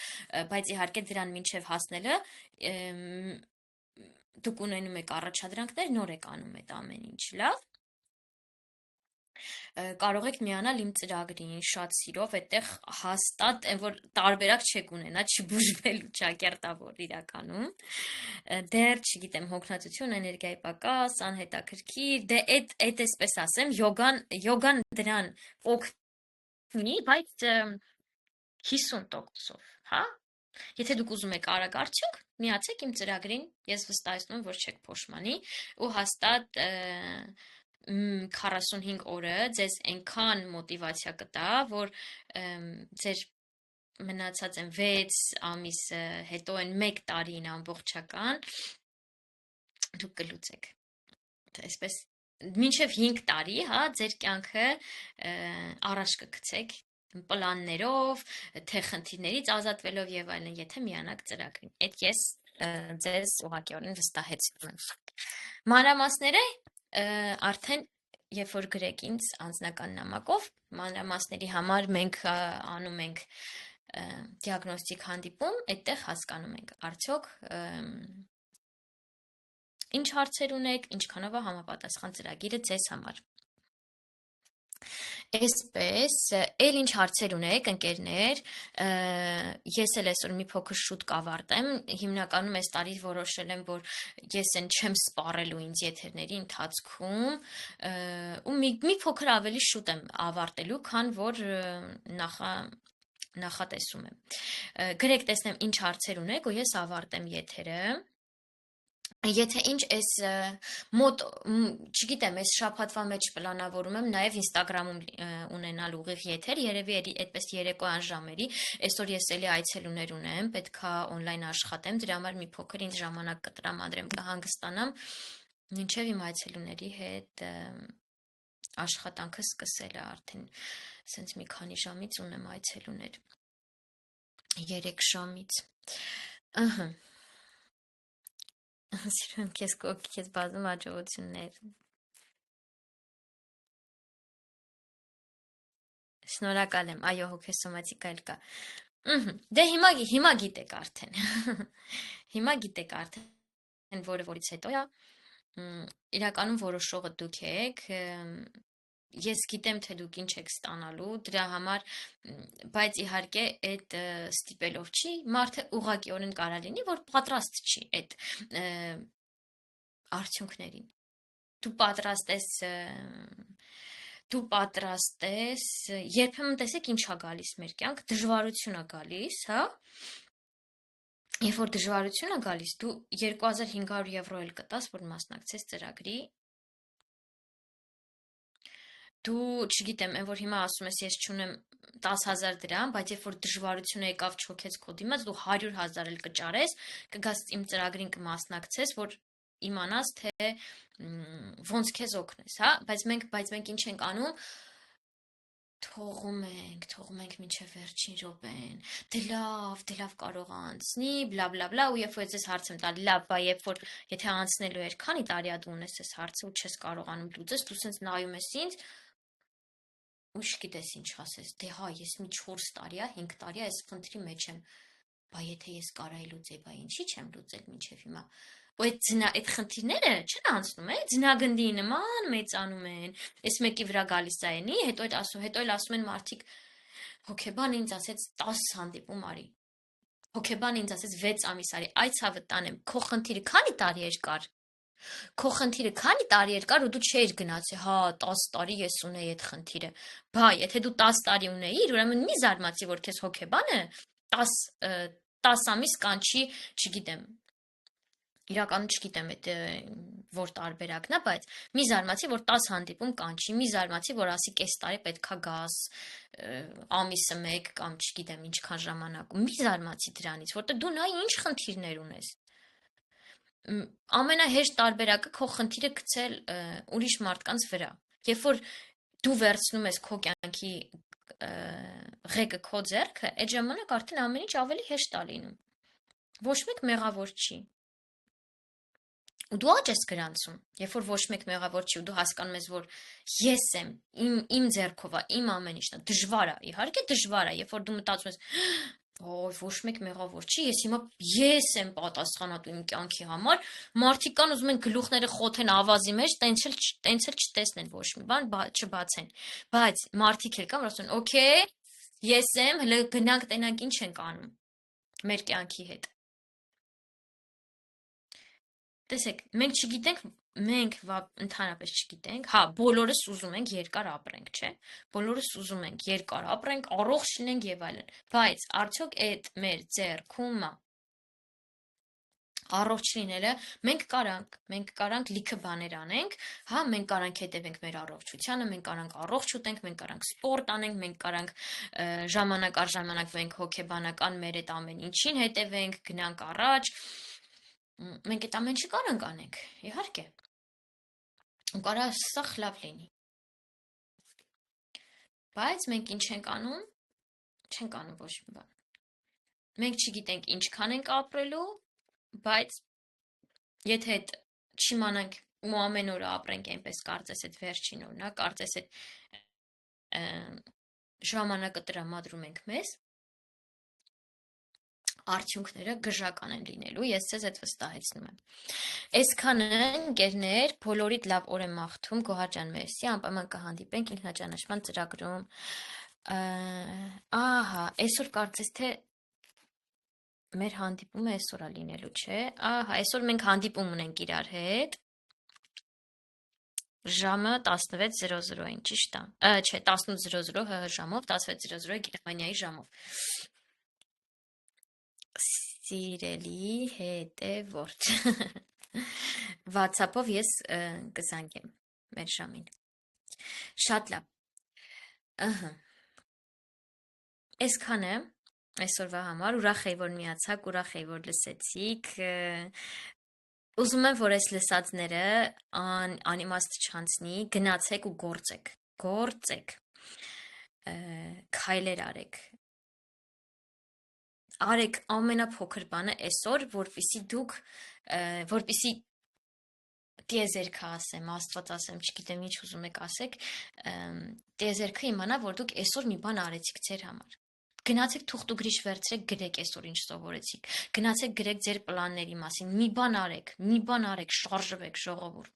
բայց իհարկե դրան մինչև հասնելը դուք ունենում եք առաջադրանքներ, նոր եք անում այդ ամեն ինչ, լավ։ Կարող եք միանալ իմ ծրագրին շատ սիրով, այդտեղ հաստատ որ տարբերակ չեք ունենա, չբուժվելու ճակերտավոր իրականում։ Դեռ չգիտեմ, հոգնածություն, էներգիայի պակաս, անհետաքրքիր, դե այդ այսպես ասեմ, յոգան դրան օգնի, բայց 50%-ով, հա։ Եթե դուք ուզում եք արագ արդյունք, միացեք իմ ծրագրին, ես վստահեցնում եմ, որ չեք փոշմանի ու հաստատ 45 օրը ձեզ այնքան մոտիվացիա կտա, որ ձեր մնացած են 6 ամիսը, հետո են 1 տարին ամբողջական, դուք կլուծեք։ Այսպես մինչև 5 տարի, հա, ձեր կյանքը առաջ կգցեք պլաններով, թե խնդիրներից ազատվելով եւ այլն, եթե միանաք ծրագրին։ Այդ ես ձեզ ուղղակիորեն վստահեցնում եմ։ Մանրամասները արդեն երբ որ գրեք ինձ անձնական նամակով, մանրամասների համար մենք անում ենք դիագնոստիկ հանդիպում, այդտեղ հասկանում ենք արդյոք ինչ հարցեր ունեք, ինչքանով է համապատասխան ծրագիրը ձեզ համար։ Այսպես, էլ ինչ հարցեր ունեք, ընկերներ, ես էլ այսօր մի փոքր շուտ կավարտեմ, հիմնականում այս տարի որոշել եմ, որ ես են չեմ սպառելու ինձ եթերների ընթացքում, ու մի փոքր ավելի շուտ եմ ավարտելու, քան որ նախատեսում եմ։ Գրեք տեսնեմ ինչ հարցեր ունեք ու ես ավարտեմ եթերը։ Եթե ինչ այս մոտ, չգիտեմ, այս շաբաթվա մեջ պլանավորում եմ նաև Instagram-ում ունենալ ուղիղ եթեր, երևի այդպես երեկոյան ժամերի, այսօր ես էլի այցելուներ ունեմ, պետքա on-line աշխատեմ, դրա համար մի փոքր ինձ ժամանակ կտրամադրեմ, կհանգստանամ, մինչև իմ այցելուների հետ աշխատանքը սկսել է արդեն, սենց մի քանի ժամից ունեմ այցելուներ, 3 ժամից, ըհը, Սիրում քեզ կողքի քեզ բազում հաջողություններ։ Շնորհակալ եմ, այո, հոգեսոմատիկա էլ կա։ Դե հիմա գիտեք արդեն։ Հիմա գիտեք արդեն, որը որից հետո է։ Իրականում որոշողը դուք եք, ես գիտեմ, թե դուք ինչ եք ստանալու, դրա համար, բայց իհարկե այդ ստիպելով չի, մարդը ուղղակիորեն կարա լինի, որ պատրաստ չի այդ արդյունքներին։ Դու պատրաստ ես, երբեմն տեսեք ինչ է գալիս մեր կյանք, դժվարություն է գալիս, հա։ Երբ որ դժվարություն է գալիս, դու 2500 եվրո էլ կտաս, որ մասնակցես ծրագրի։ Դու, չգիտեմ, այն որ հիմա ասում ես, ես չունեմ 10,000 դրամ, բայց երբ որ դժվարությունը եկավ չոքեց քո դիմաց, դու 100,000 էլ կճարես, կգաս իմ ծրագրին կմասնակցես, որ իմանաս, թե ոնց քեզ օգնես, հա, բայց մենք ինչ ենք անում, թողում ենք մինչև վերջին րոպեն, դե լավ կարող անցնի, բլա բլա բլա, ու երբ որ ես հարց եմ տալի, լավ, բա եթե անցնելու էր, քանի տարի դու ունես այս հարցը ու չես կարողանում լուծես, դու սենց նայում ես ինձ, ու չգիտես ինչ ասես, դե հա, ես մի 4 տարի, 5 տարի այս խնդրի մեջ եմ, բա եթե ես կարայի լուծեի, բա ինչի չեմ լուծել մինչև հիմա։ Ու այդ խնդիրները չեն անցնում, ձնագնդի նման մեծանում են, այս մեկի վրա գալիս է էնի, հետո էլ ասում են մարդիկ, հոգեբան ինձ ասեց 10 հանդիպում արի, հոգեբան ինձ ասեց 6 ամիս արի, այ ցավը տանեմ, քո խնդիրը քանի տարի էր կար, ու դու չէիր գնացի, հա, 10 տարի ես ունեի այդ խնդիրը, բա, եթե դու 10 տարի ունեիր, ուրեմն մի զարմացի, որ քեզ հոգեբանը 10 ամիս կանչի, չգիտեմ, իրականում չգիտեմ այդ որ տարբերակն է, բայց մի զարմացի, որ 10 հանդիպում կանչի, մի զարմացի, որ ասի կես տարի պետքա գաս, ամիսը 1 կամ չգիտեմ ինչքան ժամանակ, մի զարմացի դրանից, որտեղ դու նայ ինչ խնդիրներ ունես։ Ամենահեշտ տարբերակը քո խնդիրը գցել ուրիշ մարդկանց վրա։ Երբ որ դու վերցնում ես քո կյանքի ղեկը քո ձեռքը, այդ ժամանակ արդեն ամեն ինչ ավելի հեշտ է լինում։ Ոչ մեկ մեղավոր չի։ Ու դու աճ ես գրանցում, երբ որ ոչ մեկ մեղավոր չի, ու դու հասկանում ես, որ ես եմ, իմ ձեռքով է, իմ ամեն ինչն է, դժվար է, իհարկե դժվար է, երբ որ դու մտածում ես, ոչ մեկ մեղավոր չի, ես եմ պատասխանատու իմ կյանքի համար, մարդիկ կան ուզում են գլուխները խոթեն ավազի մեջ, տենց էլ չտեսնեն ոչ մի բան, չբացեն, բայց մարդիկ էլ կան, որ ասում են, օքեյ, ես եմ, հələ գնանք տենանք ինչ ենք անում մեր կյանքի հետ։ Տեսեք, մենք ընդհանրապես չգիտենք, հա, բոլորս ուզում ենք երկար ապրենք, չէ՞։ Բոլորս ուզում ենք երկար ապրենք, առողջ լինենք եւ այլն։ Բայց արդյոք այդ մեր ձեռքում է առողջ լինելը, մենք կարանք լիքը բաներ անենք, հա, մենք կարանք հետևենք մեր առողջությանը, մենք կարանք առողջ ուտենք, մենք կարանք սպորտ անենք, մենք կարանք ժամանակ առ ժամանակ վենք հոգեբանական մեր այդ ամեն ինչին հետևենք, գնանք առաջ։ Մենք այդ ամեն ինչը կարանք անենք, իհարկե։ Ու կարա սա լավ լինի։ Բայց մենք ինչ ենք անում։ Չենք անում ոչ մի բան։ Մենք չգիտենք ինչքան ենք ապրելու, բայց եթե այդ չիմանանք ու ամեն օրը ապրենք այնպես, կարծես այդ վերջին օրն է, կարծես այդ ժամանակը տրամադրում ենք մեզ, արդյունքները գժական են լինելու, ես ձեզ այդ վստահեցնում եմ։ Այսքանը ընկերներ, բոլորիդ լավ օր եմ մաղթում, Գոհար ջան, մերսի, անպայման կհանդիպենք ինքնաճանաչման ծրագրում։ Ահա, այսօր կարծես թե մեր հանդիպումը այսօր է լինելու, չէ։ Ահա, այսօր մենք հանդիպում ունենք իրար հետ։ Ժամը 16:00-ին, ճիշտ է։ Չէ, 18:00 ՀՀ ժամով, 16:00 Գերմանիայի ժամով։ Սիրելի հետևորդ։ WhatsApp-ով ես կզանգեմ մեր ժամին։ Շատ լավ։ Ահա։ Այսքանը այսօրվա համար, ուրախ եի, որ միացաք, ուրախ եի, որ լսեցիք։ Ուզում եմ, որ այս լսածները անիմաստ չանցնի, գնացեք ու գործեք, քայլեր արեք ամենափոքր բանը այսօր, որպիսի տիեզերքը ասեմ, Աստված ասեմ, չգիտեմ ինչ ուզում եք ասեք, տիեզերքը իմանա, որ դուք այսօր մի բան արեցիք ձեր համար։ Գնացեք թուղթ ու գրիշ վերցրեք, գրեք այսօր ինչ սովորեցիք։ Գնացեք գրեք ձեր պլանների մասին, մի բան արեք, շարժվեք, ժողովուրդ։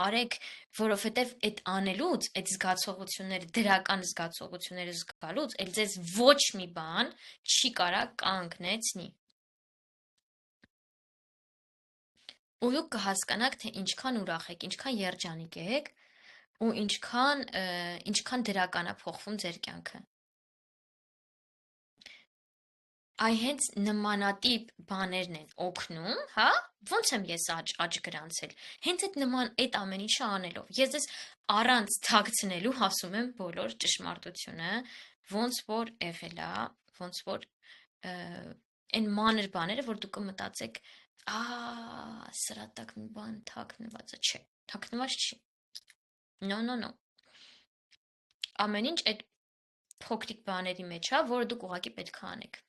արեք, որովհետև այդ անելուց, այդ զգացողությունները, դրական զգացողությունները զգալուց, էլ ձեզ ոչ մի բան չի կարա կանգնեցնի։ Ու դուք կհասկանաք, թե ինչքան ուրախ եք, ինչքան երջանիկ եք, ու ինչքան դրական է փոխվում ձեր կյանքը։ Այ հենց նմանատիպ բաներն են օգնում, հա, ոնց եմ ես աճ գրանցել, հենց այդ ամեն ինչը անելով, ես ձեզ առանց թաքցնելու ասում եմ բոլոր ճշմարտությունը, ոնց որ եղել է, ոնց որ այն մանր բաները, որ դուք կմտածեք, սրա տակ մի բան թաքնված է, չէ, թաքնված չի, no, ամեն ինչ այդ փոքրիկ բաների մեջ է, որը դուք ուղղակի պետք է անեք։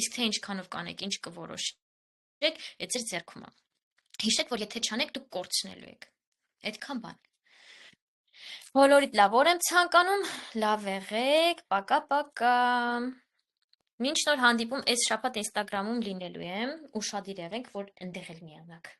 Իսկ թե ինչքանով կանեք, ինչ կորոշեք, այդ ձեր ձեռքում է։ Հիշեք, որ եթե չանեք, դուք կորցնելու եք։ Այդքան բան։ Բոլորիդ լավ օր եմ ցանկանում, լավ եղեք, պակա։ Մինչ նոր հանդիպում այս շաբաթ Instagram-ում լինելու եմ, ուշադիր եղեք, որ ընդեղ էլ միանաք։